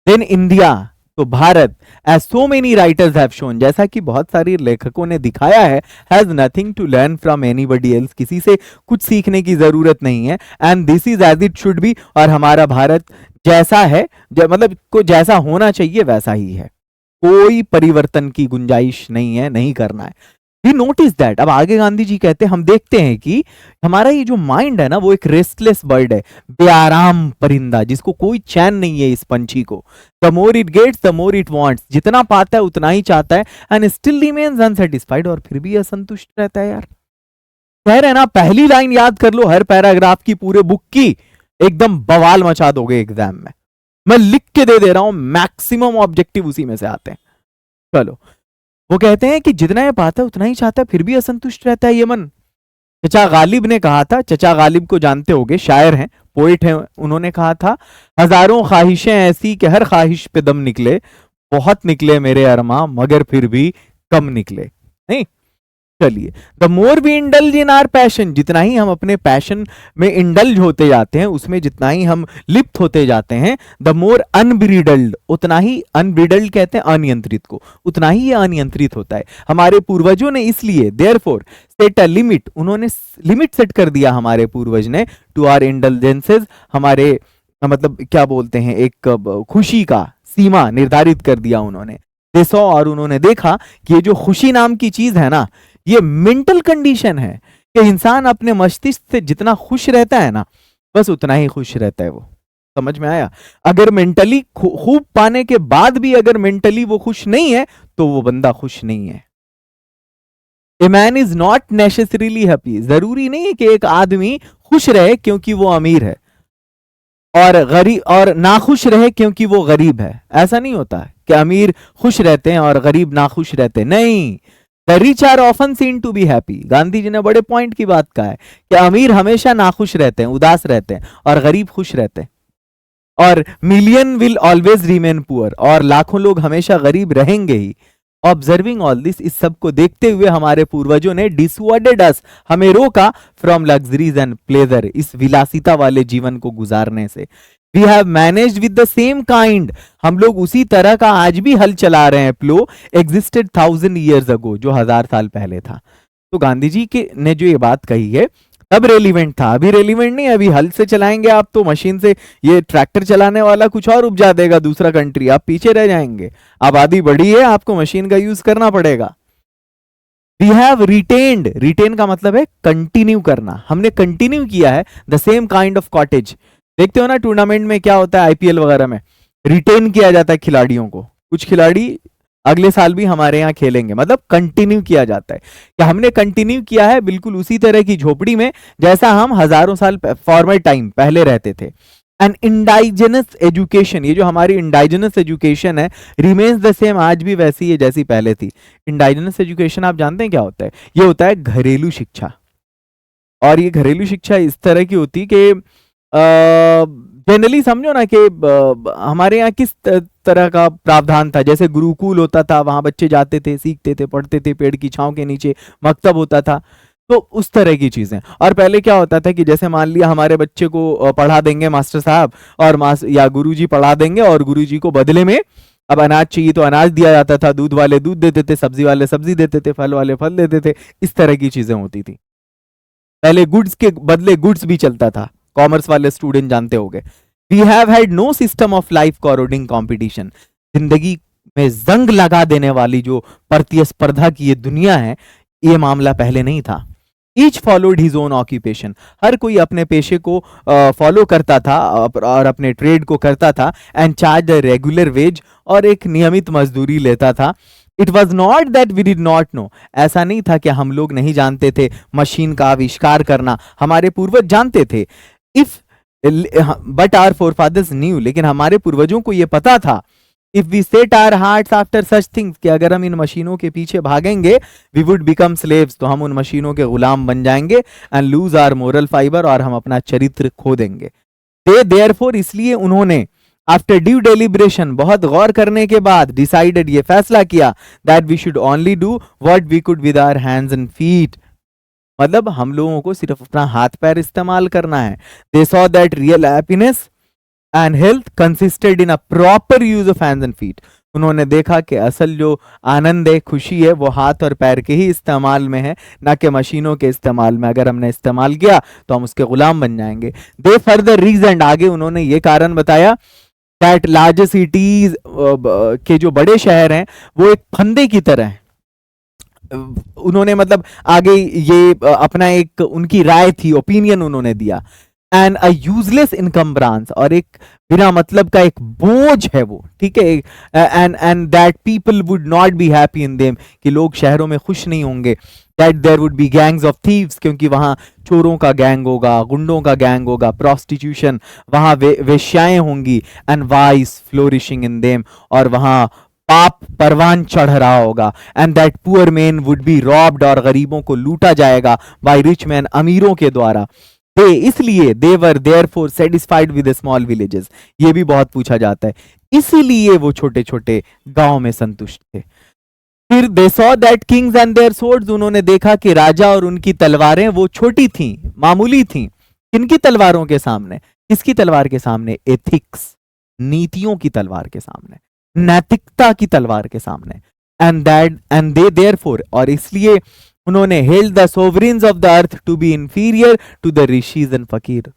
देन इंडिया, तो Bharat, as so many writers have shown, जैसा कि बहुत सारे लेखकों ने दिखाया है, has nothing to learn from anybody else, किसी से कुछ सीखने की जरूरत नहीं है, and this is as it should be, और हमारा भारत जैसा है, मतलब को जैसा होना चाहिए वैसा ही है, कोई परिवर्तन की गुंजाइश नहीं है, नहीं करना है। ही नोटिस दैट। अब आगे गांधी जी कहते हैं हम देखते हैं कि हमारा ये जो माइंड है ना वो एक रेस्टलेस बर्ड है, बेआराम परिंदा जिसको कोई चैन नहीं है इस पंछी को। The more it gets the more it wants, जितना पाता है उतना ही चाहता है, एंड स्टिल रिमेन्स अनसेटिस्फाइड, और फिर भी असंतुष्ट रहता है। यार कह रहे हैं ना, पहली लाइन याद कर लो हर पैराग्राफ की, पूरे बुक की, एकदम बवाल मचा दोगे एग्जाम में। मैं लिख के दे रहा हूं, मैक्सिमम ऑब्जेक्टिव उसी में से आते हैं। चलो, वो कहते हैं कि जितना ये पाता है उतना ही चाहता है, फिर भी असंतुष्ट रहता है ये मन। चचा गालिब ने कहा था, चचा गालिब को जानते होगे, शायर हैं, पोइट हैं, उन्होंने कहा था, हजारों ख्वाहिशें ऐसी कि हर ख्वाहिश पे दम निकले, बहुत निकले मेरे अरमा मगर फिर भी कम निकले। नहीं, चलिए, the more we indulge in our passion, जितना ही हम अपने पैशन में इंडल्ज होते जाते हैं, उसमें जितना ही हम लिप्त होते जाते हैं, द मोर अनब्रिडल्ड, उतना ही, अनब्रिडल्ड कहते हैं अनियंत्रित को, उतना ही ये अनियंत्रित होता है। हमारे पूर्वजों ने इसलिए देयरफॉर सेट अ लिमिट, उन्होंने लिमिट सेट कर दिया हमारे पूर्वज ने, टू आर इंडल्जेंसेस, हमारे मतलब क्या बोलते हैं, एक खुशी का सीमा निर्धारित कर दिया उन्होंने। देखो, और उन्होंने देखा कि ये जो खुशी नाम की चीज है ना, ये मेंटल कंडीशन है कि इंसान अपने मस्तिष्क से जितना खुश रहता है ना, बस उतना ही खुश रहता है वो। समझ में आया? अगर मेंटली खूब पाने के बाद भी अगर मेंटली वो खुश नहीं है तो वो बंदा खुश नहीं है। A man is not necessarily happy, जरूरी नहीं है कि एक आदमी खुश रहे क्योंकि वो अमीर है, और गरीब, और नाखुश रहे क्योंकि वो गरीब है। ऐसा नहीं होता है कि अमीर खुश रहते हैं और गरीब नाखुश रहते हैं, नहीं। The rich are often seen to be happy, Gandhi ji ने बड़े पॉइंट की बात कहा है कि अमीर हमेशा नाखुश रहते हैं, उदास रहते हैं, और गरीब खुश रहते हैं। और million will always remain poor, और लाखों लोग हमेशा गरीब रहेंगे ही। ऑब्जर्विंग ऑल दिस, इस सब को देखते हुए हमारे पूर्वजों ने डिसऑर्डर्ड अस, हमें रोका, फ्रॉम लग्जरीज एंड प्लेजर, इस विलासिता वाले जीवन को गुजारने से। We have managed with the same kind, हम लोग उसी तरह का आज भी हल चला रहे हैं, प्लो एग्जिस्टेड 1000 years ago, जो 1000 साल पहले था। तो गांधी जी के ने जो ये बात कही है तब रेलिवेंट था, अभी रेलिवेंट नहीं। अभी हल से चलाएंगे आप तो मशीन से, ये ट्रैक्टर चलाने वाला कुछ और उपजा देगा दूसरा कंट्री, आप पीछे रह जाएंगे। आबादी बढ़ी है, आपको मशीन का यूज करना पड़ेगा। वी हैव रिटेन्ड, रिटेन का मतलब है कंटिन्यू करना, हमने कंटिन्यू किया है the same kind of cottage. देखते हो ना टूर्नामेंट में क्या होता है, आईपीएल वगैरह में रिटेन किया जाता है खिलाड़ियों को, कुछ खिलाड़ी अगले साल भी हमारे यहाँ खेलेंगे, मतलब कंटिन्यू किया जाता है। क्या हमने कंटिन्यू किया है बिल्कुल उसी तरह की झोपड़ी में जैसा हम हजारों साल फॉर्मर टाइम पहले रहते थे। एंड इंडाइजेनस एजुकेशन, ये जो हमारी इंडाइजेनस एजुकेशन है, रिमेन्स द सेम, आज भी वैसी है जैसी पहले थी। इंडाइजेनस एजुकेशन आप जानते हैं क्या होता है? ये होता है घरेलू शिक्षा, और ये घरेलू शिक्षा इस तरह की होती कि जनरली समझो ना कि हमारे यहाँ किस तरह का प्रावधान था, जैसे गुरुकुल होता था, वहां बच्चे जाते थे, सीखते थे, पढ़ते थे, पेड़ की छांव के नीचे मकतब होता था, तो उस तरह की चीजें। और पहले क्या होता था कि जैसे मान लिया हमारे बच्चे को पढ़ा देंगे मास्टर साहब, और या गुरुजी पढ़ा देंगे, और गुरुजी को बदले में अब अनाज चाहिए तो अनाज दिया जाता था, दूध वाले दूध देते थे, सब्जी वाले सब्जी देते थे, फल वाले फल देते थे, इस तरह की चीजें होती थी। पहले गुड्स के बदले गुड्स भी चलता था, कॉमर्स वाले स्टूडेंट जानते होंगे। We have had no system of life corroding competition, जिंदगी में जंग लगा देने वाली जो प्रतिस्पर्धा की ये दुनिया है, ये मामला पहले नहीं था। Each followed his own occupation, हर कोई अपने पेशे को फॉलो करता था और अपने ट्रेड को करता था, and charge a regular wage, और एक नियमित मजदूरी लेता था। It was not that we did not know, ऐसा नहीं था कि हम लोग नहीं जानते थे मशीन का आविष्कार करना, हमारे पूर्वज जानते थे। If but our forefathers knew, लेकिन हमारे पूर्वजों को यह पता था, if we set our hearts after such things, कि अगर हम इन मशीनों के पीछे भागेंगे, वी वुड बिकम स्लेव्स, तो हम उन मशीनों के गुलाम बन जाएंगे, and lose our moral fibre, और हम अपना चरित्र खो देंगे। दे देयरफॉर, इसलिए उन्होंने आफ्टर ड्यू डेलिब्रेशन, बहुत गौर करने के बाद, डिसाइडेड, ये फैसला किया, that we should only do what we could with our hands and feet, मतलब हम लोगों को सिर्फ अपना हाथ पैर इस्तेमाल करना है। दे saw that real happiness and health consisted in a proper use of hands and feet, उन्होंने देखा कि असल जो आनंद है, खुशी है, वो हाथ और पैर के ही इस्तेमाल में है, ना कि मशीनों के इस्तेमाल में। अगर हमने इस्तेमाल किया तो हम उसके गुलाम बन जाएंगे। दे फर्दर रीजन, आगे उन्होंने ये कारण बताया, दैट लार्ज सिटीज के जो बड़े शहर हैं वो एक फंदे की तरह हैं, उन्होंने मतलब आगे ये अपना एक उनकी राय थी, ओपिनियन उन्होंने दिया। एंड अ यूजलेस इनकम्ब्रांस, और एक बिना मतलब का एक बोझ है वो, ठीक है। And that people would not be happy in them, कि लोग शहरों में खुश नहीं होंगे। That there would be gangs of thieves, क्योंकि वहां चोरों का गैंग होगा, गुंडों का गैंग होगा, प्रोस्टिट्यूशन, वहां वेश्याएं होंगी, and vice flourishing in them, और वहां पाप परवान चढ़ रहा होगा। And that poor man would be robbed, और गरीबों को लूटा जाएगा बाय रिच मैन, अमीरों के द्वारा। दे, इसलिए they were therefore satisfied with small villages, ये भी बहुत पूछा जाता है, इसीलिए वो छोटे छोटे गांव में संतुष्ट थे। फिर they saw that kings and their swords, उन्होंने देखा कि राजा और उनकी तलवारें वो छोटी थीं, मामूली थीं। किनकी तलवारों के सामने? किसकी तलवार के सामने? एथिक्स, नीतियों की तलवार के सामने, नैतिकता की तलवार के सामने। एंड दे देयरफॉर, और इसलिए उन्होंने held the sovereigns of the earth to be inferior to the rishis and fakir.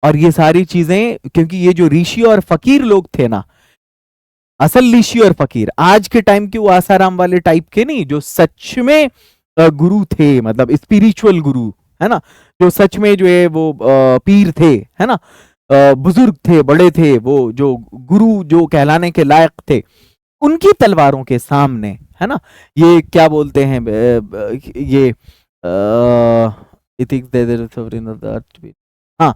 और ये सारी चीजें, क्योंकि ये जो ऋषि और फकीर लोग थे ना, असल ऋषि और फकीर आज के टाइम के वो आसाराम वाले टाइप के नहीं, जो सच में गुरु थे, मतलब स्पिरिचुअल गुरु, है ना, जो सच में जो है वो पीर थे, है ना, बुजुर्ग थे, बड़े थे, वो जो गुरु जो कहलाने के लायक थे, उनकी तलवारों के सामने, है ना, ये क्या बोलते हैं, ये हाँ,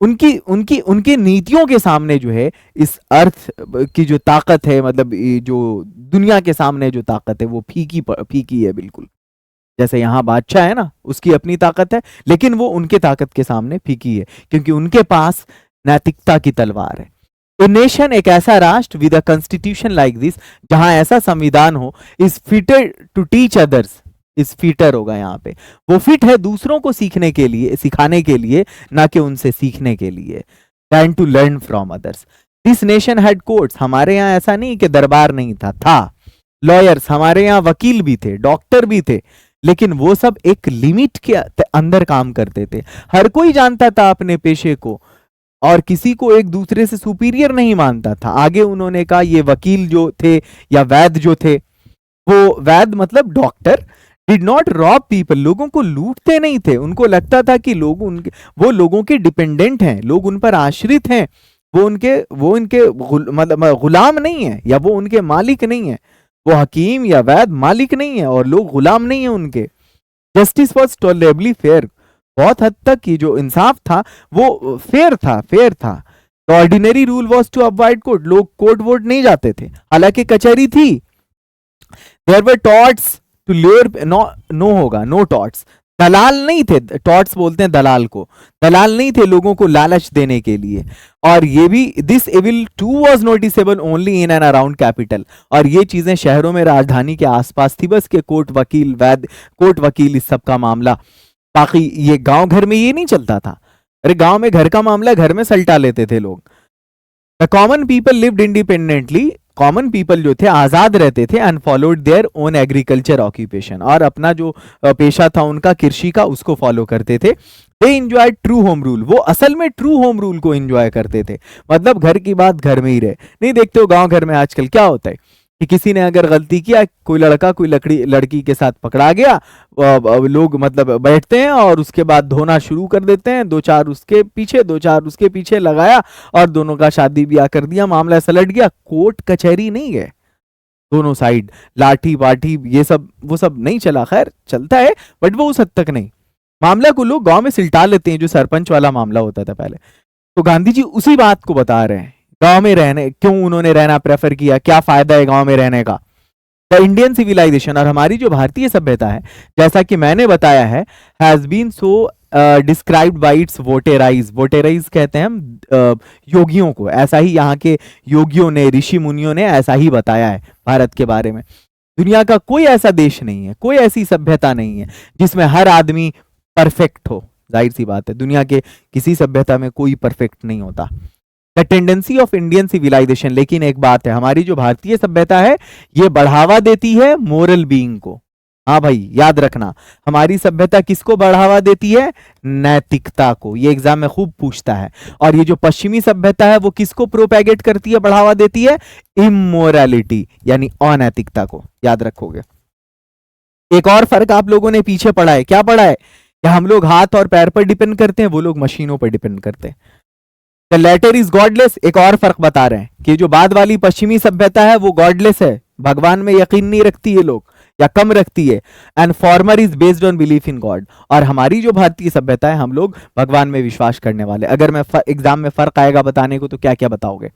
उनकी उनकी उनकी नीतियों के सामने जो है, इस अर्थ की जो ताकत है, मतलब जो दुनिया के सामने जो ताकत है, वो फीकी फीकी है बिल्कुल। जैसे यहाँ बादशाह है ना, उसकी अपनी ताकत है, लेकिन वो उनके ताकत के सामने फीकी है, क्योंकि उनके पास नैतिकता की तलवार है। ए नेशन, एक ऐसा राष्ट्र with a constitution like this, जहां ऐसा संविधान हो, is fitted to teach others, इस फीटर होगा यहाँ पे, वो फिट है दूसरों को सीखने के लिए, सिखाने के लिए, ना कि उनसे सीखने के लिए, then to learn from others. This nation had courts, हमारे यहाँ ऐसा नहीं कि दरबार नहीं था। लॉयर्स, हमारे यहाँ वकील भी थे, डॉक्टर भी थे, लेकिन वो सब एक लिमिट के अंदर काम करते थे। हर कोई जानता था अपने पेशे को, और किसी को एक दूसरे से सुपीरियर नहीं मानता था। आगे उन्होंने कहा ये वकील जो थे या वैद्य जो थे, वो वैद्य मतलब doctor, did not rob people, लोगों को लूटते नहीं थे। उनको लगता था कि लोग उनके, वो लोगों के डिपेंडेंट हैं, लोग उन पर आश्रित हैं, वो इनके मतलब गुलाम नहीं है, या वो उनके मालिक नहीं है। वो हकीम या वैद्य मालिक नहीं है, और लोग गुलाम नहीं है उनके। जस्टिस वॉज टॉलरेबली फेयर, बहुत हद तक ये जो इंसाफ था वो फेयर था। Ordinary rule was to avoid court, लोग कोर्ट वोट नहीं जाते थे, हालांकि कचहरी थी। There were touts to lure, no होगा, नो टॉट्स, दलाल नहीं थे, टॉट्स बोलते हैं दलाल को, दलाल नहीं थे लोगों को लालच देने के लिए। और ये भी, this evil too was noticeable only in and around capital, और ये चीजें शहरों में, राजधानी के आसपास थी बस, के कोर्ट वकील वैद्य, कोर्ट वकील, इस सब का मामला। बाकी ये गांव घर में ये नहीं चलता था। अरे गांव में घर का मामला घर में सलटा लेते थे लोग। The common people lived independently, common people जो थे आजाद रहते थे, and followed their own agriculture occupation, और अपना जो पेशा था उनका कृषि का, उसको फॉलो करते थे। They enjoy true home rule, वो असल में ट्रू होम रूल को एंजॉय करते थे, मतलब घर की बात घर में ही रहे। नहीं देखते हो गांव घर में आजकल क्या होता है कि किसी ने अगर गलती किया, कोई लड़का कोई लड़की के साथ पकड़ा गया, लोग मतलब बैठते हैं और उसके बाद धोना शुरू कर देते हैं, दो चार उसके पीछे लगाया, और दोनों का शादी ब्याह कर दिया, मामला सलट गया। कोर्ट कचहरी नहीं है, दोनों साइड लाठी बाठी ये सब वो सब नहीं चला, खैर चलता है बट वो उस हद तक नहीं। मामला को लोग गांव में सिलटा लेते हैं, जो सरपंच वाला मामला होता था पहले। तो गांधी जी उसी बात को बता रहे हैं, गांव में रहने, क्यों उन्होंने रहना प्रेफर किया, क्या फायदा है गांव में रहने का। द इंडियन सिविलाइजेशन, और हमारी जो भारतीय सभ्यता है, जैसा कि मैंने बताया है, has been so described by its votaries, votaries कहते हैं हम योगियों को, ऐसा ही यहाँ के योगियों ने, ऋषि मुनियों ने ऐसा ही बताया है भारत के बारे में। दुनिया का कोई ऐसा देश नहीं है, कोई ऐसी सभ्यता नहीं है जिसमें हर आदमी परफेक्ट हो। जाहिर सी बात है, दुनिया के किसी सभ्यता में कोई परफेक्ट नहीं होता। The tendency of Indian civilization, लेकिन एक बात है, हमारी जो भारतीय सभ्यता है ये बढ़ावा देती है मोरल बीइंग को। हाँ भाई याद रखना, हमारी सभ्यता किसको बढ़ावा देती है? नैतिकता को। ये एग्जाम में खूब पूछता है। और ये जो पश्चिमी सभ्यता है वो किसको प्रोपेगेट करती है, बढ़ावा देती है? इमोरलिटी, यानी अनैतिकता को। याद रखोगे। एक और फर्क आप लोगों ने पीछे पढ़ा है, क्या पढ़ा है कि हम लोग हाथ और पैर पर डिपेंड करते हैं, वो लोग मशीनों पर डिपेंड करते हैं। The latter is godless. एक और फर्क बता रहे हैं कि जो बाद वाली पश्चिमी सभ्यता है वो गॉडलेस है, भगवान में यकीन नहीं रखती है लोग या कम रखती है। And farmer is based on belief in God. और हमारी जो भारतीय सभ्यता है हम लोग भगवान में विश्वास करने वाले। अगर मैं एग्जाम में फर्क आएगा बताने को तो क्या क्या बताओगे?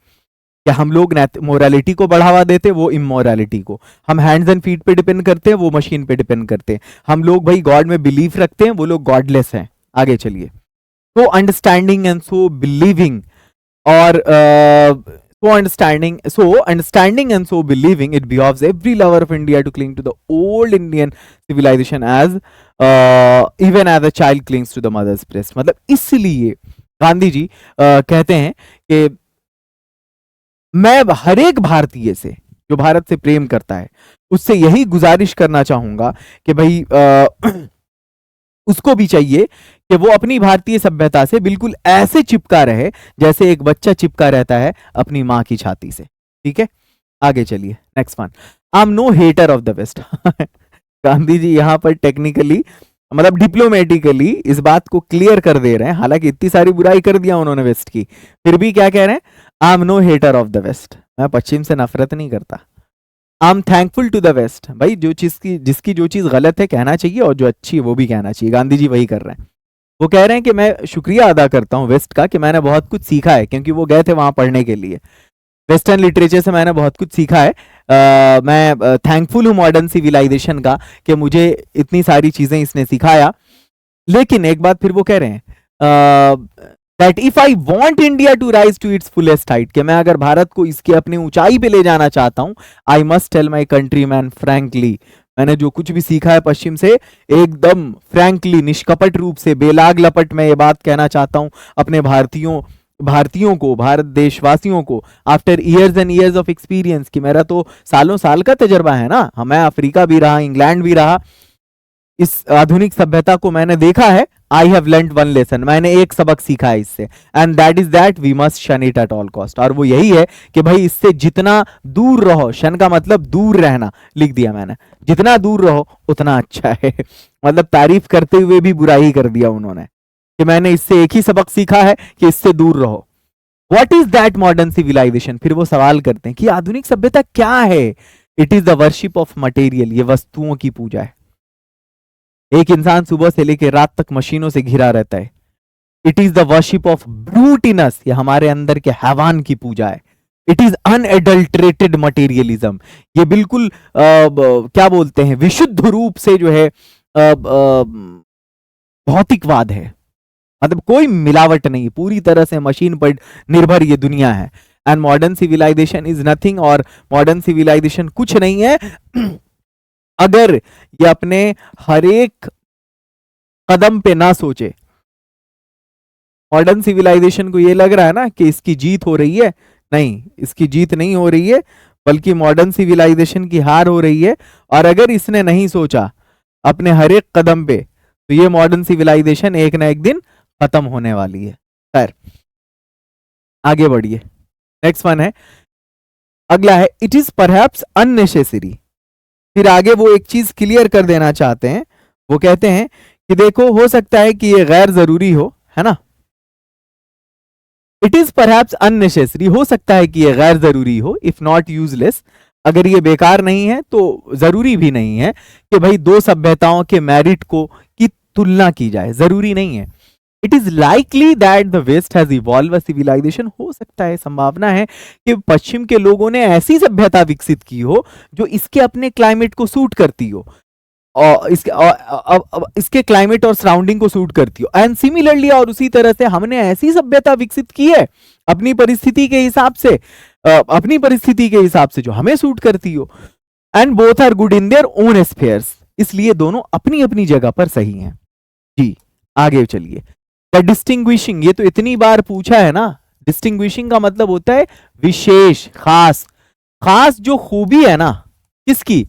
क्या हम लोग मोरालिटी को बढ़ावा देते, वो इमोरालिटी को। हम हैंड्स एंड फीट पे डिपेंड करते हैं, वो मशीन पे डिपेंड करते हैं। हम लोग भाई गॉड में बिलीफ रखते हैं, वो लोग गॉडलेस हैं। आगे चलिए। So understanding and so believing और understanding and so believing, it behoves every lover of India to cling to the old Indian civilization as even as a child clings to the mother's breast। मतलब इसलिए गांधी जी कहते हैं कि मैं हर एक भारतीय से जो भारत से प्रेम करता है उससे यही गुजारिश करना चाहूंगा कि भाई उसको भी चाहिए कि वो अपनी भारतीय सभ्यता से बिल्कुल ऐसे चिपका रहे जैसे एक बच्चा चिपका रहता है अपनी मां की छाती से। ठीक है, आगे चलिए। Next one, I am no hater of the West. Gandhi ji यहां पर टेक्निकली मतलब डिप्लोमेटिकली इस बात को क्लियर कर दे रहे हैं, हालांकि इतनी सारी बुराई कर दिया उन्होंने वेस्ट की, फिर भी क्या कह रहे हैं? I am no hater of the West. मैं पश्चिम से नफरत नहीं करता। I am thankful to the West. भाई जो चीज की जिसकी जो चीज गलत है कहना चाहिए और जो अच्छी है वो भी कहना चाहिए। गांधी जी वही कर रहे हैं। वो कह रहे हैं कि मैं शुक्रिया अदा करता हूं वेस्ट का कि मैंने बहुत कुछ सीखा है, क्योंकि वो गए थे वहां पढ़ने के लिए। वेस्टर्न लिटरेचर से मैंने बहुत कुछ सीखा है। मैं थैंकफुल हूं मॉडर्न सिविलाइजेशन का कि मुझे इतनी सारी चीजें इसने सिखाया। लेकिन एक बात फिर वो कह रहे हैं that if I want India to rise to its fullest height, कि मैं अगर भारत को इसके अपनी ऊंचाई पे ले जाना चाहता हूं, I must tell my countrymen frankly, मैंने जो कुछ भी सीखा है पश्चिम से एकदम फ्रैंकली निष्कपट रूप से बेलाग लपट मैं ये बात कहना चाहता हूं अपने भारतीयों को, भारत देशवासियों को, after years and years of experience, कि मेरा तो सालों साल का तजर्बा है ना, मैं अफ्रीका भी रहा, इंग्लैंड भी रहा, इस आधुनिक सभ्यता को मैंने देखा है। I have learned one lesson, मैंने एक सबक सीखा है इससे, and that is that we must shun it at all cost. और वो यही है कि भाई इससे जितना दूर रहो, शन का मतलब दूर रहना, लिख दिया मैंने, जितना दूर रहो उतना अच्छा है। मतलब तारीफ करते हुए भी बुरा ही कर दिया उन्होंने कि मैंने इससे एक ही सबक सीखा है कि इससे दूर रहो। What is that modern civilization? फिर वो सवाल करते हैं कि आधुनिक सभ्यता क्या है? It is the worship of material, ये वस्तुओं की पूजा है। एक इंसान सुबह से लेकर रात तक मशीनों से घिरा रहता है। It is the worship of brutishness, ये हमारे अंदर के हैवान की पूजा है। इट इज अनएडल्टरेटेड मटेरियलिज्म, ये बिल्कुल क्या बोलते हैं, विशुद्ध रूप से जो है भौतिकवाद है। मतलब कोई मिलावट नहीं, पूरी तरह से मशीन पर निर्भर ये दुनिया है। And modern civilization is nothing, और मॉडर्न सिविलाइजेशन कुछ नहीं है अगर ये अपने हर एक कदम पे ना सोचे। मॉडर्न सिविलाइजेशन को ये लग रहा है ना कि इसकी जीत हो रही है, नहीं, इसकी जीत नहीं हो रही है, बल्कि मॉडर्न सिविलाइजेशन की हार हो रही है। और अगर इसने नहीं सोचा अपने हर एक कदम पे, तो ये मॉडर्न सिविलाइजेशन एक ना एक दिन खत्म होने वाली है। खैर आगे बढ़िए। नेक्स्ट वन है, अगला है, इट इज परहैप्स अननेसेसरी। फिर आगे वो एक चीज क्लियर कर देना चाहते हैं। वो कहते हैं कि देखो, हो सकता है कि ये गैर जरूरी हो, है ना। इट इज परहैप्स अननेसेसरी, हो सकता है कि ये गैर जरूरी हो, इफ नॉट यूजलेस, अगर ये बेकार नहीं है तो जरूरी भी नहीं है कि भाई दो सभ्यताओं के मेरिट को की तुलना की जाए, जरूरी नहीं है। It is likely that the West has evolve a civilization, हो सकता है, संभावना है कि पश्चिम के लोगों ने ऐसी सभ्यता विकसित की हो जो इसके अपने क्लाइमेट को सूट करती हो, और इसके क्लाइमेट और सराउंडिंग को सूट करती हो। एंड सिमिलरली, और उसी तरह से हमने ऐसी सभ्यता विकसित की है अपनी परिस्थिति के हिसाब से, जो हमें सूट करती हो। And both are good in their own spheres, इसलिए दोनों अपनी अपनी जगह पर सही हैं। जी आगे चलिए। द डिस्टिंग्विशिंग, ये तो इतनी बार पूछा है ना। डिस्टिंग्विशिंग का मतलब होता है विशेष, खास। खास जो खूबी है ना किसकी?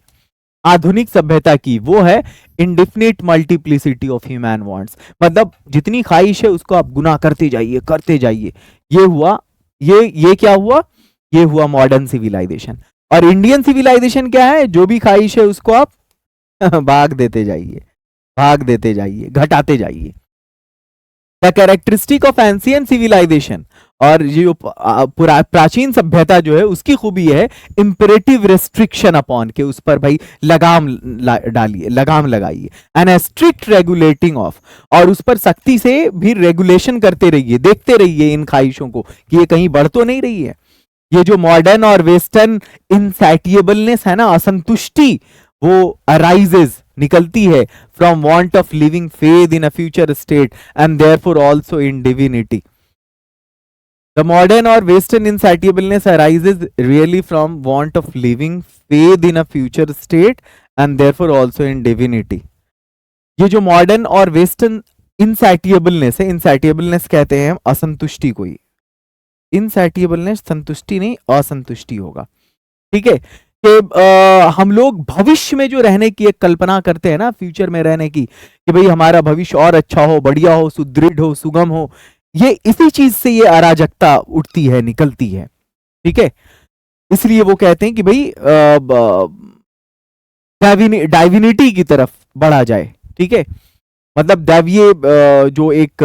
आधुनिक सभ्यता की, वो है indefinite multiplicity of human wants. मतलब जितनी ख्वाहिश है उसको आप गुना करते जाइए। ये हुआ, ये क्या हुआ? ये हुआ मॉडर्न सिविलाइजेशन। और इंडियन सिविलाइजेशन क्या है? जो भी ख्वाहिश है उसको आप भाग देते जाइए, भाग देते जाइए, घटाते जाइए। The characteristic of ancient civilization, और ये जो प्राचीन सभ्यता जो है उसकी खूबी है इंपेरेटिव रेस्ट्रिक्शन अपॉन, के उस पर भाई लगाम डालिए, लगाम लगाइए, एंड स्ट्रिक्ट रेगुलेटिंग ऑफ, और उस पर सख्ती से भी रेगुलेशन करते रहिए, देखते रहिए इन ख्वाहिशों को कि ये कहीं बढ़ तो नहीं रही है। ये जो मॉडर्न और वेस्टर्न इनसैटिएबलनेस है ना, असंतुष्टि, वो अराइजेज, निकलती है from want of living faith in a future state and therefore also in divinity. The modern और western insatiableness arises really from want of living faith in a future state and therefore also in divinity. ये जो modern और western इनसैटिएबलनेस है, इनसैटिएबलनेस कहते हैं हम असंतुष्टि को ही, इनसैटिएबलनेस संतुष्टि नहीं, असंतुष्टि होगा, ठीक है। कि हम लोग भविष्य में जो रहने की एक कल्पना करते हैं ना, फ्यूचर में रहने की, कि भाई हमारा भविष्य और अच्छा हो, बढ़िया हो, सुदृढ़ हो, सुगम हो, ये इसी चीज से ये अराजकता उठती है, निकलती है, ठीक है। इसलिए वो कहते हैं कि भाई डाइविनिटी की तरफ बढ़ा जाए, ठीक है, मतलब दैवीय जो एक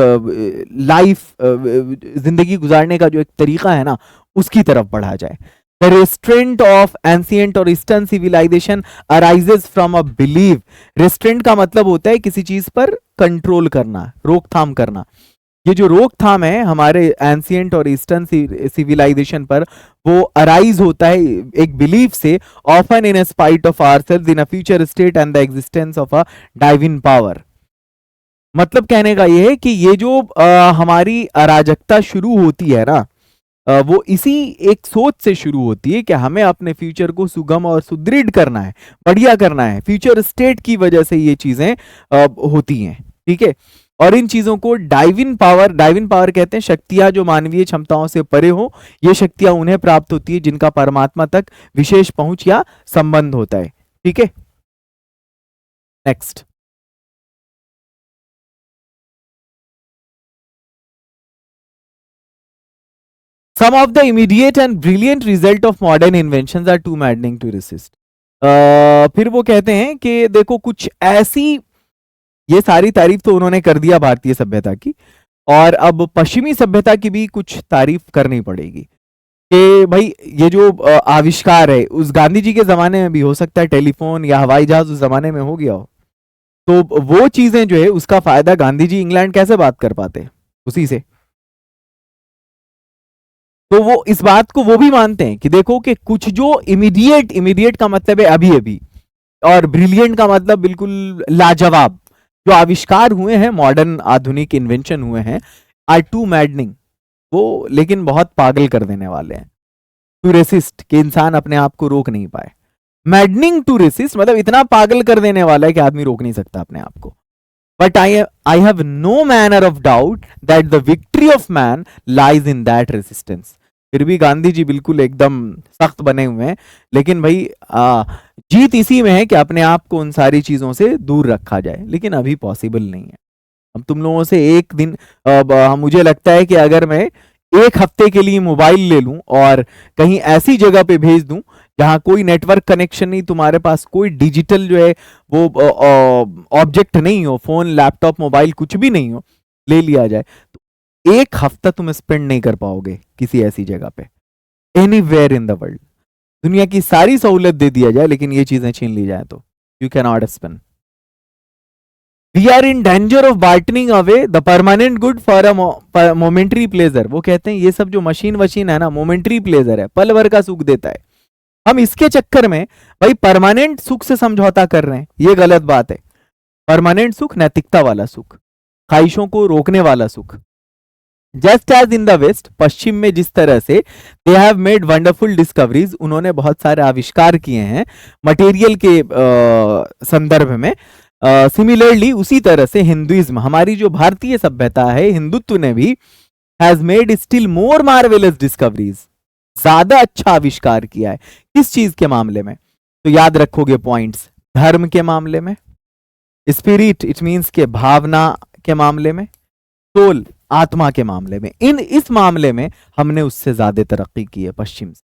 लाइफ, जिंदगी गुजारने का जो एक तरीका है ना, उसकी तरफ बढ़ा जाए। The restraint of ancient or eastern civilization arises from a belief. Restraint का मतलब होता है किसी चीज पर कंट्रोल करना, रोकथाम करना। ये जो रोकथाम है हमारे एंशियंट और ईस्टर्न सिविलाइजेशन पर, वो अराइज होता है एक बिलीफ से, often in spite of ourselves in a future state and the existence of a divine power. मतलब कहने का ये है कि ये जो हमारी अराजकता शुरू होती है ना, वो इसी एक सोच से शुरू होती है कि हमें अपने फ्यूचर को सुगम और सुदृढ़ करना है, बढ़िया करना है। फ्यूचर स्टेट की वजह से ये चीजें होती हैं, ठीक है। और इन चीजों को डाइविन पावर कहते हैं शक्तियां जो मानवीय क्षमताओं से परे हो। ये शक्तियां उन्हें प्राप्त होती है जिनका परमात्मा तक विशेष पहुंच या संबंध होता है, ठीक है। Next, some of the immediate and brilliant result of modern inventions are too maddening to resist. फिर वो कहते हैं कि देखो कुछ ऐसी, ये सारी तारीफ तो उन्होंने कर दिया भारतीय सभ्यता की, और अब पश्चिमी सभ्यता की भी कुछ तारीफ करनी पड़ेगी कि भाई ये जो आविष्कार है, उस गांधी जी के जमाने में भी हो सकता है टेलीफोन या हवाई जहाज उस जमाने में हो गया हो, तो वो चीजें जो है उसका फायदा गांधी जी इंग्लैंड कैसे बात कर पाते, उसी से। तो वो इस बात को वो भी मानते हैं कि देखो कि कुछ जो इमीडिएट का मतलब है अभी अभी, और ब्रिलियंट का मतलब बिल्कुल लाजवाब, जो आविष्कार हुए हैं, मॉडर्न आधुनिक इन्वेंशन हुए हैं, आर टू मैडनिंग, वो लेकिन बहुत पागल कर देने वाले हैं। टू रेसिस्ट, कि इंसान अपने आप को रोक नहीं पाए। मैडनिंग टू रेसिस्ट मतलब इतना पागल कर देने वाला है कि आदमी रोक नहीं सकता अपने आप को। But I have no manner of doubt that the victory of man lies in that resistance. फिर भी गांधी जी बिल्कुल एकदम सख्त बने हुए हैं, लेकिन भाई जीत इसी में है कि अपने आप को उन सारी चीजों से दूर रखा जाए, लेकिन अभी पॉसिबल नहीं है। अब तुम लोगों से एक दिन, मुझे लगता है कि अगर मैं एक हफ्ते के लिए मोबाइल ले लूं और कहीं ऐसी जगह पे भेज दूं जहां कोई नेटवर्क कनेक्शन नहीं, तुम्हारे पास कोई डिजिटल जो है वो ऑब्जेक्ट नहीं हो, फोन, लैपटॉप, मोबाइल कुछ भी नहीं हो, ले लिया जाए, तो एक हफ्ता तुम स्पेंड नहीं कर पाओगे किसी ऐसी जगह पे, एनीवेयर इन द वर्ल्ड। दुनिया की सारी सहूलत दे दिया जाए लेकिन ये चीजें छीन ली जाए तो you can not spend. We are in danger of bartering away the permanent good for a momentary pleasure. वो कहते हैं ये सब जो मशीन है ना, मोमेंट्री प्लेजर है, पल भर का सुख देता है। हम इसके चक्कर में भाई परमानेंट सुख से समझौता कर रहे हैं, ये गलत बात है। परमानेंट सुख नैतिकता वाला सुख, ख्वाहिशों को रोकने वाला सुख। Just as in the West, पश्चिम में जिस तरह से they have made wonderful discoveries, उन्होंने बहुत सारे आविष्कार किए हैं मटेरियल के संदर्भ में, सिमिलरली उसी तरह से हिंदुइज्म, हमारी जो भारतीय सभ्यता है, हिंदुत्व ने भी has made still more marvellous discoveries, ज्यादा अच्छा आविष्कार किया है। किस चीज के मामले में? तो याद रखोगे पॉइंट्स, धर्म के मामले में, स्पिरिट इट मींस के भावना के मामले में, सोल आत्मा के मामले में, इस मामले में हमने उससे ज्यादा तरक्की की है पश्चिम से।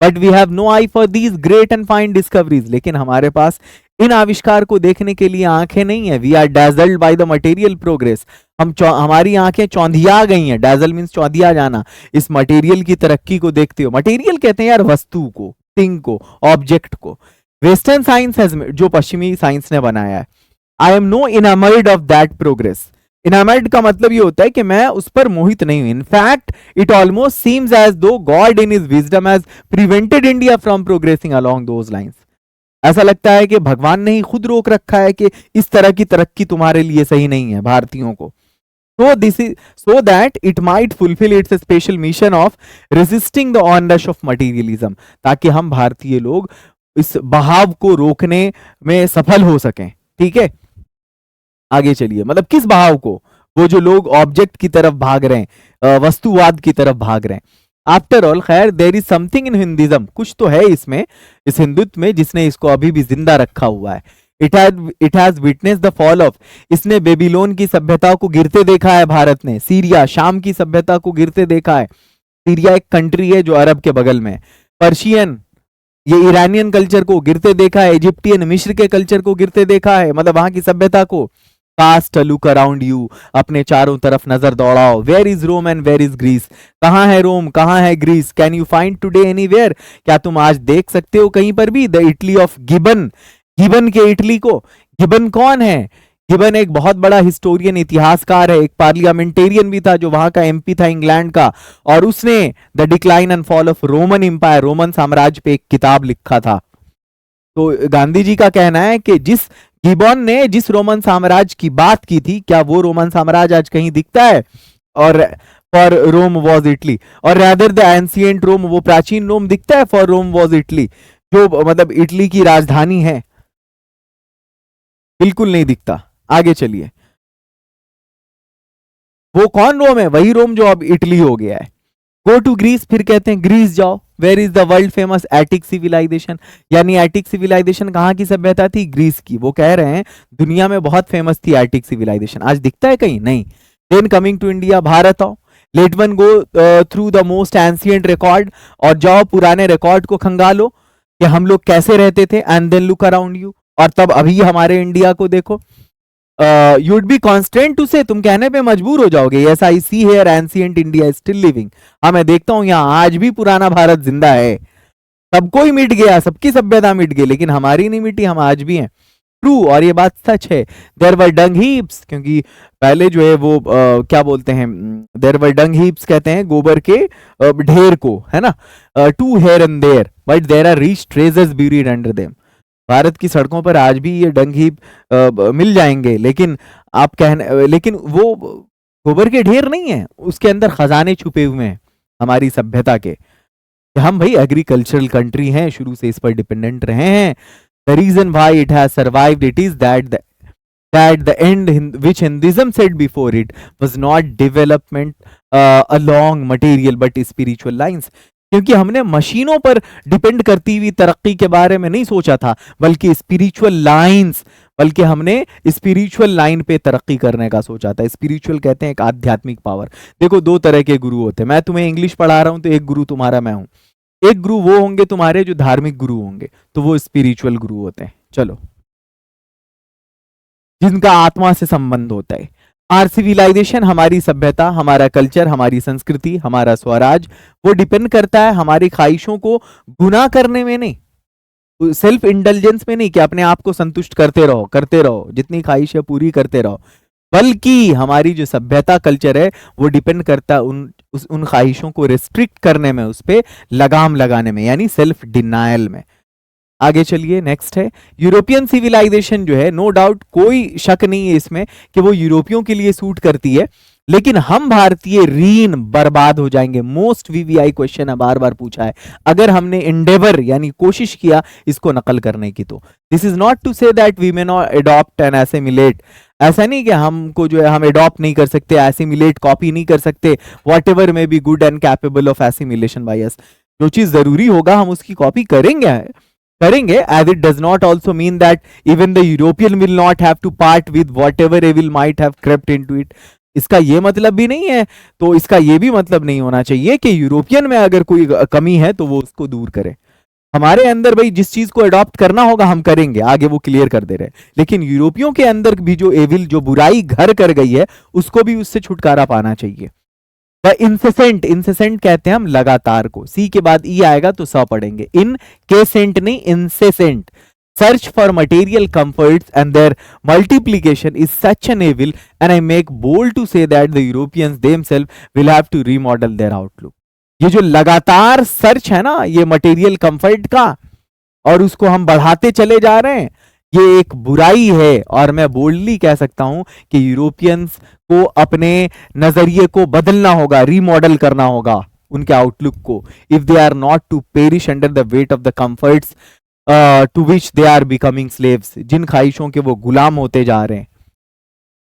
But we have no eye for these great and fine discoveries, लेकिन हमारे पास इन आविष्कार को देखने के लिए आंखें नहीं है। We are dazzled by the material progress. हमारी आंखें चौंधिया गई हैं। डैजल मीन्स चौंधिया जाना। इस मटेरियल की तरक्की को देखते हो। मटेरियल कहते हैं यार वस्तु को, थिंग को, ऑब्जेक्ट को। वेस्टर्न साइंस हैज, जो पश्चिमी साइंस ने बनाया है, I am no enamoured of that progress. Enamoured का मतलब ये होता है कि मैं उस पर मोहित नहीं हूं। In fact it almost seems as though God in his wisdom has prevented India from progressing along those lines. ऐसा लगता है कि भगवान ने ही खुद रोक रखा है कि इस तरह की तरक्की तुम्हारे लिए सही नहीं है, भारतीयों को। So this is so that it might fulfill its special mission of resisting the onrush of materialism, ताकि हम भारतीय लोग इस बहाव को रोकने में सफल हो सकें। ठीक है, आगे चलिए। मतलब किस बहाव को? वो जो लोग ऑब्जेक्ट की तरफ भाग रहे हैं, वस्तुवाद की तरफ भाग रहे हैं। आफ्टर ऑल, खैर there is something in Hinduism, कुछ तो है इसमें, इस हिंदुत्व में, जिसने इसको अभी भी जिंदा रखा हुआ है। It has witness the fall of, इसने बेबीलोन की सभ्यता को गिरते देखा है। भारत ने सीरिया, शाम की सभ्यता को गिरते देखा है। सीरिया एक कंट्री है जो अरब के बगल में। पर्शियन, ये ईरानियन कल्चर को गिरते देखा है। इजिप्टियन, मिस्र के कल्चर को गिरते देखा है, मतलब वहां की सभ्यता को। Cast a look around you, अपने चारों तरफ नजर दौड़ाओ। Where is Rome and where is Greece, कहां है रोम, कहां है Greece. Can you find today anywhere, क्या तुम आज देख सकते हो कहीं पर भी। The Italy of Gibbon, Gibbon के इटली को। गिबन कौन है? गिबन एक बहुत बड़ा हिस्टोरियन, इतिहासकार है, एक पार्लियामेंटेरियन भी था जो वहां का एमपी था इंग्लैंड का, और उसने the decline and fall of Roman Empire, Roman साम्राज्य पे एक किताब लिखा था। तो गांधी जी का कहना है कि जिस गिबन ने जिस रोमन साम्राज्य की बात की थी, क्या वो रोमन साम्राज्य आज कहीं दिखता है? और फॉर रोम वॉज इटली, और रादर द एंशिएंट रोम, वो प्राचीन रोम दिखता है? फॉर रोम वॉज इटली, जो मतलब इटली की राजधानी है, बिल्कुल नहीं दिखता। आगे चलिए। वो कौन रोम है? वही रोम जो अब इटली हो गया है। गो टू ग्रीस, फिर कहते हैं ग्रीस जाओ। Where is the world famous Attic civilization, यानी एटिक सिविलाइजेशन कहाँ की सभ्यता थी? ग्रीस की। वो कह रहे हैं दुनिया में बहुत फेमस थी एटिक सिविलाइजेशन, आज दिखता है कहीं? नहीं। Then coming to India, Bharat आओ। Let one go through the most ancient record, और जाओ पुराने रिकॉर्ड को खंगालो कि हम लोग कैसे रहते थे। And then look around you, और तब अभी हमारे इंडिया को देखो। you'd be constrained to say, तुम कहने पे मजबूर हो जाओगे, yes I see here ancient India is still living, हाँ मैं देखता हूं यहाँ आज भी पुराना भारत जिंदा है। सबको ही मिट गया, सबकी सभ्यता मिट गई, लेकिन हमारी नहीं मिटी, हम आज भी हैं। ट्रू, और ये बात सच है। देयर वर डंग हीप्स, क्योंकि पहले जो है वो क्या बोलते हैं, देयर वर डंग हीप्स कहते हैं गोबर के ढेर को, है ना। To here and there, but there are rich treasures buried under them. Bharat की सड़कों पर आज भी ये डंग हीप मिल जाएंगे, लेकिन आप कहने, लेकिन वो गोबर के ढेर नहीं है, उसके अंदर खजाने छुपे हुए हैं हमारी सभ्यता के। हम भाई एग्रीकल्चरल कंट्री हैं, शुरू से इस पर डिपेंडेंट रहे हैं। The reason why it has survived it is that the end which Hinduism said before it was not development along material but spiritual lines, क्योंकि हमने मशीनों पर डिपेंड करती हुई तरक्की के बारे में नहीं सोचा था, बल्कि स्पिरिचुअल लाइंस, बल्कि हमने स्पिरिचुअल लाइन पे तरक्की करने का सोचा था। स्पिरिचुअल कहते हैं एक आध्यात्मिक पावर। देखो दो तरह के गुरु होते हैं, मैं तुम्हें इंग्लिश पढ़ा रहा हूं तो एक गुरु तुम्हारा मैं हूं, एक गुरु वो होंगे तुम्हारे जो धार्मिक गुरु होंगे, तो वो स्पिरिचुअल गुरु होते हैं। चलो, जिनका आत्मा से संबंध होता है। आर सिविलाइजेशन, हमारी सभ्यता, हमारा कल्चर, हमारी संस्कृति, हमारा स्वराज, वो डिपेंड करता है हमारी ख्वाहिशों को गुनाह करने में नहीं, सेल्फ इंडल्जेंस में नहीं कि अपने आप को संतुष्ट करते रहो, जितनी ख्वाहिश है पूरी करते रहो, बल्कि हमारी जो सभ्यता कल्चर है वो डिपेंड करता है उन ख्वाहिशों को रिस्ट्रिक्ट करने में, उस पर लगाम लगाने में, यानी सेल्फ डिनायल में। आगे चलिए, नेक्स्ट है यूरोपियन सिविलाइजेशन। जो है नो डाउट, कोई शक नहीं है इसमें कि वो यूरोपियों के लिए सूट करती है, लेकिन हम भारतीय रीन बर्बाद हो जाएंगे। मोस्ट वीवीआई क्वेश्चन है, बार बार पूछा है, अगर हमने इंडेवर यानी कोशिश किया इसको नकल करने की तो। This is not to say that we may not adopt and assimilate, ऐसा नहीं कि हमको जो है हम अडॉप्ट नहीं कर सकते, एसिमिलेट कॉपी नहीं कर सकते, what ever may be good and capable of assimilation by us, जो चीज जरूरी होगा हम उसकी कॉपी करेंगे, as it does not also mean that even the European will not have to part with whatever evil might have crept into it. इसका ये मतलब भी नहीं है, तो इसका ये भी मतलब नहीं होना चाहिए कि यूरोपियन में अगर कोई कमी है तो वो उसको दूर करे। हमारे अंदर भाई जिस चीज को अडॉप्ट करना होगा हम करेंगे, आगे वो क्लियर कर दे रहे हैं। लेकिन यूरोपियों के अंदर भी जो एविल, जो बुराई घर कर गई है, उसको भी उससे छुटकारा पाना चाहिए। वह इंसेसेंट, इंसेसेंट कहते हैं हम लगातार को, सी के बाद ई आएगा तो स पढ़ेंगे, इन केसेंट नहीं, incessant search for material comforts and their multiplication is such an evil, and I make bold to say that the Europeans themselves will have to remodel their outlook। ये जो लगातार सर्च है ना ये मटेरियल कंफर्ट का, और उसको हम बढ़ाते चले जा रहे हैं, ये एक बुराई है। और मैं बोल्डली कह सकता हूं कि यूरोपियंस को अपने नजरिए को बदलना होगा, रीमॉडल करना होगा उनके आउटलुक को, if they are not to perish under the weight of the comforts to which they are becoming slaves, जिन ख्वाहिशों के वो गुलाम होते जा रहे हैं।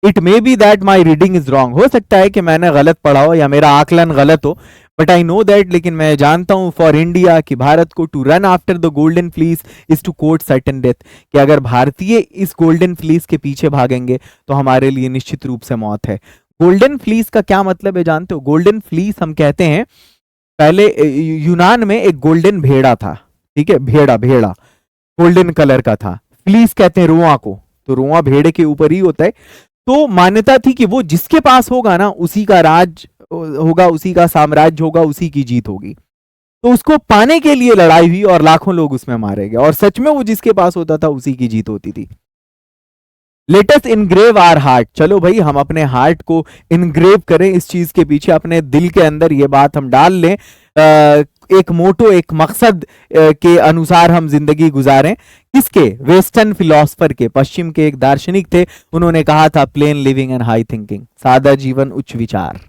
It may be that my reading is wrong, हो सकता है कि मैंने गलत पढ़ा हो या मेरा आकलन गलत हो, बट आई नो दैट, लेकिन मैं जानता हूं फॉर इंडिया कि भारत को to run after the golden fleece is to court certain death, कि अगर भारतीय इस गोल्डन फ्लीस के पीछे भागेंगे तो हमारे लिए निश्चित रूप से मौत है। गोल्डन फ्लीस का क्या मतलब है जानते हो? गोल्डन फ्लीस हम कहते हैं, पहले यूनान में एक गोल्डन भेड़ा था, ठीक है, भेड़ा भेड़ा गोल्डन कलर का था, फ्लीस कहते हैं रुआ को, तो रुआ भेड़े के ऊपर ही होता है। तो मान्यता थी कि वो जिसके पास होगा ना उसी का राज होगा, उसी का साम्राज्य होगा, उसी की जीत होगी। तो उसको पाने के लिए लड़ाई हुई और लाखों लोग उसमें मारे गए, और सच में वो जिसके पास होता था उसी की जीत होती थी। Let us engrave our heart, चलो भाई हम अपने हार्ट को इनग्रेव करें, इस चीज के पीछे अपने दिल के अंदर ये बात हम डाल लें, एक मोटो, एक मकसद के अनुसार हम जिंदगी गुजारें। किसके? वेस्टर्न फिलोसफर के, पश्चिम के एक दार्शनिक थे, उन्होंने कहा था plane living and high thinking, सादा जीवन उच्च विचार।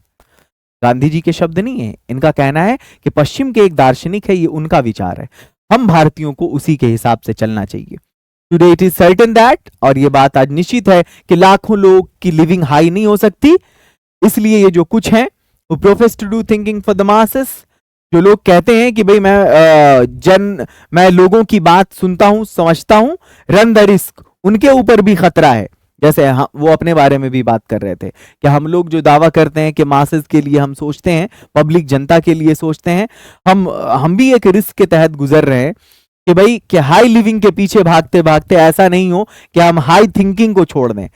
गांधी जी के शब्द नहीं है, इनका कहना है कि पश्चिम के एक दार्शनिक है, ये उनका विचार है, हम भारतीयों को उसी के हिसाब से चलना चाहिए। Today it is certain that, और ये बात आज निश्चित है कि लाखों लोग की लिविंग हाई नहीं हो सकती, इसलिए ये जो कुछ है वो profess to do thinking for the masses, जो लोग कहते हैं कि भाई मैं लोगों की बात सुनता हूं, समझता हूं, रन द रिस्क, उनके ऊपर भी खतरा है। जैसे वो अपने बारे में भी बात कर रहे थे कि हम लोग जो दावा करते हैं कि मासेस के लिए हम सोचते हैं, पब्लिक जनता के लिए सोचते हैं, हम भी एक रिस्क के तहत गुजर रहे हैं कि भाई कि हाई लिविंग के पीछे भागते भागते ऐसा नहीं हो कि हम हाई थिंकिंग को छोड़ दें।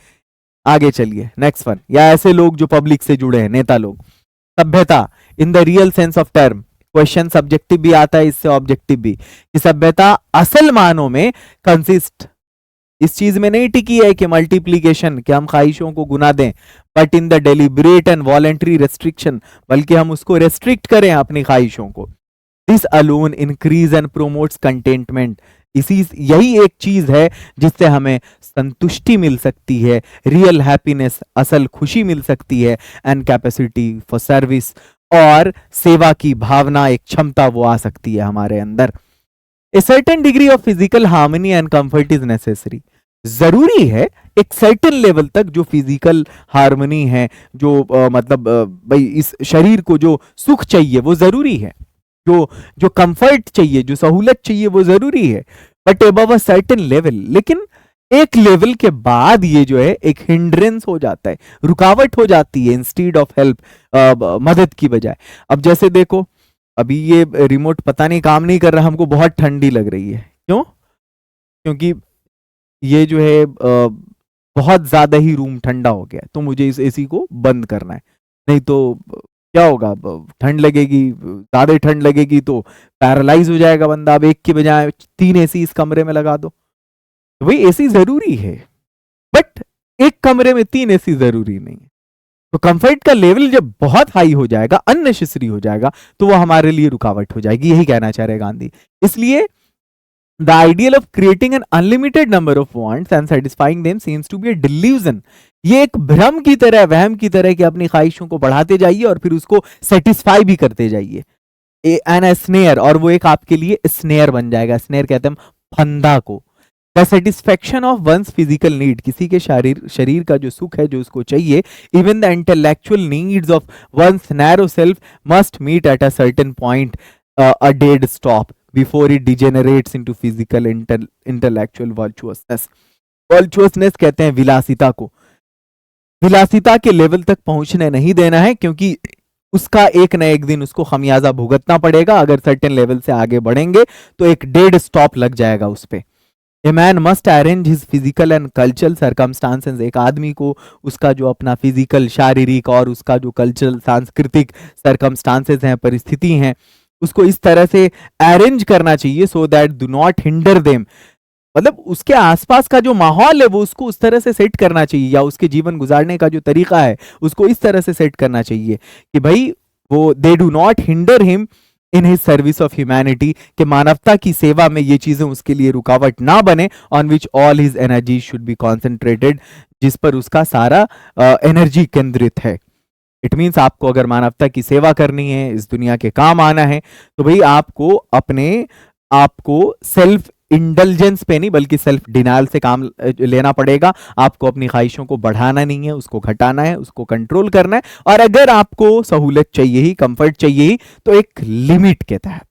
आगे चलिए नेक्स्ट वन, या ऐसे लोग जो पब्लिक से जुड़े हैं, नेता लोग। सभ्यता in the real sense of term, question subjective भी आता है, इससे ऑब्जेक्टिव भी, कि सभ्यता असल मानों में कंसिस्ट इस चीज में नहीं टिकी है कि मल्टीप्लीकेशन, कि हम ख्वाहिशों को गुना दें, but in the deliberate and voluntary restriction, बल्कि हम उसको रेस्ट्रिक्ट करें अपनी ख्वाहिशों को। This alone increase and promotes contentment, यही एक चीज है जिससे हमें संतुष्टि मिल सकती है, रियल हैप्पीनेस, असल खुशी मिल सकती है, एंड कैपेसिटी फॉर सर्विस, और सेवा की भावना, एक क्षमता वो आ सकती है हमारे अंदर। A certain degree of physical harmony and comfort is necessary, जरूरी है एक सर्टेन लेवल तक जो फिजिकल हार्मनी है, जो मतलब भाई इस शरीर को जो सुख चाहिए वो जरूरी है, जो कंफर्ट चाहिए, जो सहूलत चाहिए वो जरूरी है, but above a certain level. लेकिन एक लेवल के बाद ये जो है एक हिंड्रेंस हो जाता है, रुकावट हो जाती है, इंस्टीड ऑफ हेल्प, मदद की बजाय। अब जैसे देखो अभी ये रिमोट पता नहीं काम नहीं कर रहा, हमको बहुत ठंडी लग रही है, क्यों? क्योंकि ये जो है बहुत ज्यादा ही रूम ठंडा हो गया, तो मुझे इस एसी को बंद करना है, नहीं तो क्या होगा, ठंड लगेगी, ज्यादा ठंड लगेगी तो पैरालाइज हो जाएगा बंदा। अब एक के बजाय 3 एसी इस कमरे में लगा दो, तो भाई एसी जरूरी है, बट एक कमरे में 3 एसी जरूरी नहीं है। तो कंफर्ट का लेवल जब बहुत हाई हो जाएगा, अननेसेसरी हो जाएगा, तो वो हमारे लिए रुकावट हो जाएगी, यही कहना चाह रहे गांधी। इसलिए the ideal of creating an unlimited number of wants and satisfying them seems to be a delusion, ये एक भ्रम की तरह, वहम की तरह कि अपनी ख्वाहिशों को बढ़ाते जाइए और फिर उसको सेटिस्फाई भी करते जाइए, एन स्नेयर, और वो एक आपके लिए स्नेयर बन जाएगा। स्नेयर कहते हैं फंदा को। The satisfaction of one's physical need, किसी के शरीर का जो सुख है, जो उसको चाहिए, even the intellectual needs of one's narrow self must meet at a certain point, a dead stop before it degenerates into physical intellectual virtuousness. Virtuousness कहते हैं विलासिता को, विलासिता के लेवल तक पहुंचने नहीं देना है, क्योंकि उसका एक न एक दिन उसको खमियाजा भुगतना पड़ेगा। अगर सर्टेन लेवल से आगे बढ़ेंगे तो एक डेड स्टॉप लग जाएगा उस पे। A man must arrange his physical and cultural circumstances, एक आदमी को उसका जो अपना फिजिकल शारीरिक और उसका जो कल्चरल सांस्कृतिक सर्कमस्टांसेस हैं, परिस्थिति हैं, उसको इस तरह से अरेंज करना चाहिए so that do not hinder them. मतलब उसके आसपास का जो माहौल है वो उसको उस तरह से सेट करना चाहिए, या उसके जीवन गुजारने का जो तरीका है उसको इस तरह से सेट करना चाहिए कि भाई वो they do not hinder him in his service of humanity, कि मानवता की सेवा में ये चीजें उसके लिए रुकावट ना बने, on which all his energy should be concentrated, जिस पर उसका सारा एनर्जी केंद्रित है। इट मीन्स आपको अगर मानवता की सेवा करनी है, इस दुनिया के काम आना है, तो भाई आपको अपने आपको सेल्फ इंडल्जेंस पे नहीं बल्कि सेल्फ डिनायल से काम लेना पड़ेगा। आपको अपनी ख्वाहिशों को बढ़ाना नहीं है, उसको घटाना है, उसको कंट्रोल करना है। और अगर आपको सहूलत चाहिए ही, कंफर्ट चाहिए ही, तो एक लिमिट के तहत।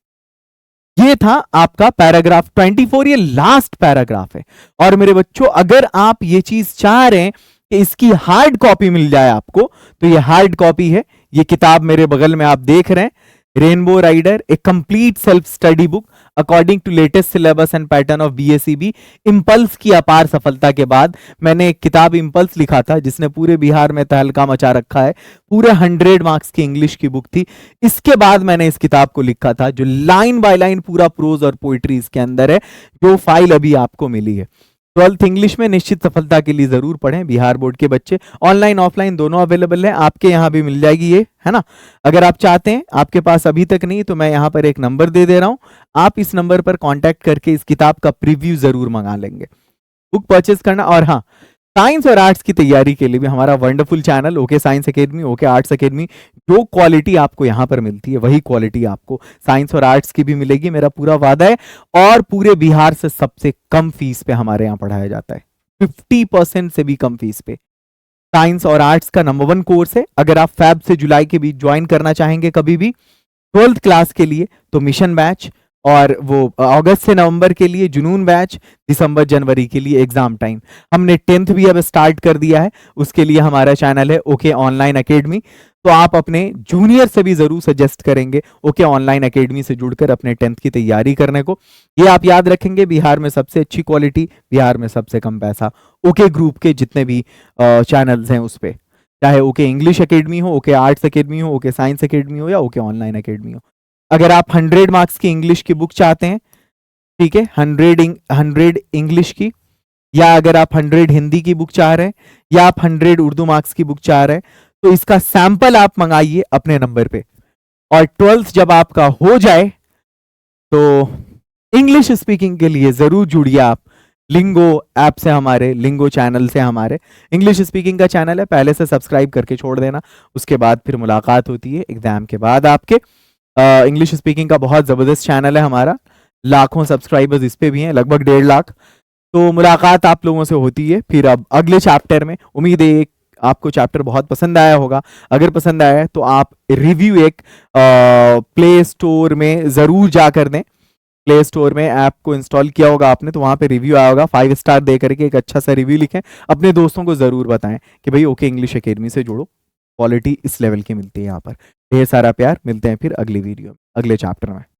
ये था आपका पैराग्राफ 24, ये लास्ट पैराग्राफ है। और मेरे बच्चों अगर आप ये चीज चाह रहे हैं कि इसकी हार्ड कॉपी मिल जाए आपको, तो ये हार्ड कॉपी है। ये किताब मेरे बगल में आप देख रहे हैं, Rainbow Rider, a complete self study book according to latest syllabus and pattern of BSEB. Impulse की अपार सफलता के बाद मैंने एक किताब इंपल्स लिखा था जिसने पूरे बिहार में तहलका मचा रखा है। पूरे 100 मार्क्स की इंग्लिश की बुक थी। इसके बाद मैंने इस किताब को लिखा था जो लाइन बाय लाइन पूरा प्रोज और पोइट्री इसके अंदर है, जो फाइल अभी आपको मिली है। 12th इंग्लिश में निश्चित सफलता के लिए जरूर पढ़ें। बिहार बोर्ड के बच्चे, ऑनलाइन ऑफलाइन दोनों अवेलेबल है, आपके यहाँ भी मिल जाएगी ये, है ना। अगर आप चाहते हैं, आपके पास अभी तक नहीं, तो मैं यहाँ पर एक नंबर दे दे रहा हूँ, आप इस नंबर पर कांटेक्ट करके इस किताब का प्रीव्यू जरूर मंगा लेंगे, बुक परचेस करना। और हाँ, साइंस और आर्ट्स की तैयारी के लिए भी हमारा wonderful channel okay science academy, okay arts academy, जो क्वालिटी आपको यहाँ पर मिलती है वही क्वालिटी आपको साइंस और आर्ट्स की भी मिलेगी, मेरा पूरा वादा है। और पूरे बिहार से सबसे कम फीस पे हमारे यहाँ पढ़ाया जाता है, 50% से भी कम फीस पे। साइंस और आर्ट्स का नंबर 1 कोर्स है। अगर आप फैब से जुलाई के बीच ज्वाइन करना चाहेंगे कभी भी 12th क्लास के लिए, तो मिशन बैच, और वो अगस्त से नवंबर के लिए जुनून बैच, दिसंबर जनवरी के लिए एग्जाम टाइम। हमने 10th भी अब स्टार्ट कर दिया है, उसके लिए हमारा चैनल है ओके ऑनलाइन एकेडमी। तो आप अपने जूनियर से भी जरूर सजेस्ट करेंगे ओके ऑनलाइन एकेडमी से जुड़कर अपने 10th की तैयारी करने को। ये आप याद रखेंगे, बिहार में सबसे अच्छी क्वालिटी, बिहार में सबसे कम पैसा। ओके ग्रुप के जितने भी चैनल्स हैं उस पर, चाहे ओके इंग्लिश एकेडमी हो, ओके आर्ट्स एकेडमी हो, ओके साइंस एकेडमी हो, या ओके ऑनलाइन एकेडमी हो। अगर आप 100 मार्क्स की इंग्लिश की बुक चाहते हैं, ठीक है, 100 इंग्लिश की, या अगर आप 100 हिंदी की बुक चाह रहे हैं, या आप 100 उर्दू मार्क्स की बुक चाह रहे हैं, तो इसका सैंपल आप मंगाइए अपने नंबर पे। और 12th जब आपका हो जाए तो इंग्लिश स्पीकिंग के लिए जरूर जुड़िए आप लिंगो ऐप से, हमारे लिंगो चैनल से। हमारे इंग्लिश स्पीकिंग का चैनल है, पहले से सब्सक्राइब करके छोड़ देना, उसके बाद फिर मुलाकात होती है एग्जाम के बाद आपके। इंग्लिश स्पीकिंग का बहुत ज़बरदस्त चैनल है हमारा, लाखों सब्सक्राइबर्स इस पे भी हैं, लगभग 1.5 लाख। तो मुलाकात आप लोगों से होती है फिर अब अगले चैप्टर में। उम्मीद है आपको चैप्टर बहुत पसंद आया होगा। अगर पसंद आया है तो आप रिव्यू एक प्ले स्टोर में ज़रूर जाकर दें। प्ले स्टोर में ऐप को इंस्टॉल किया होगा आपने, तो वहाँ पे रिव्यू आया होगा, 5 स्टार दे करके एक अच्छा सा रिव्यू लिखें। अपने दोस्तों को ज़रूर बताएं कि भाई ओके इंग्लिश एकेडमी से जुड़ो, क्वालिटी इस लेवल की मिलती है यहाँ पर। ढेर सारा प्यार, मिलते हैं फिर अगली वीडियो में, अगले चैप्टर में।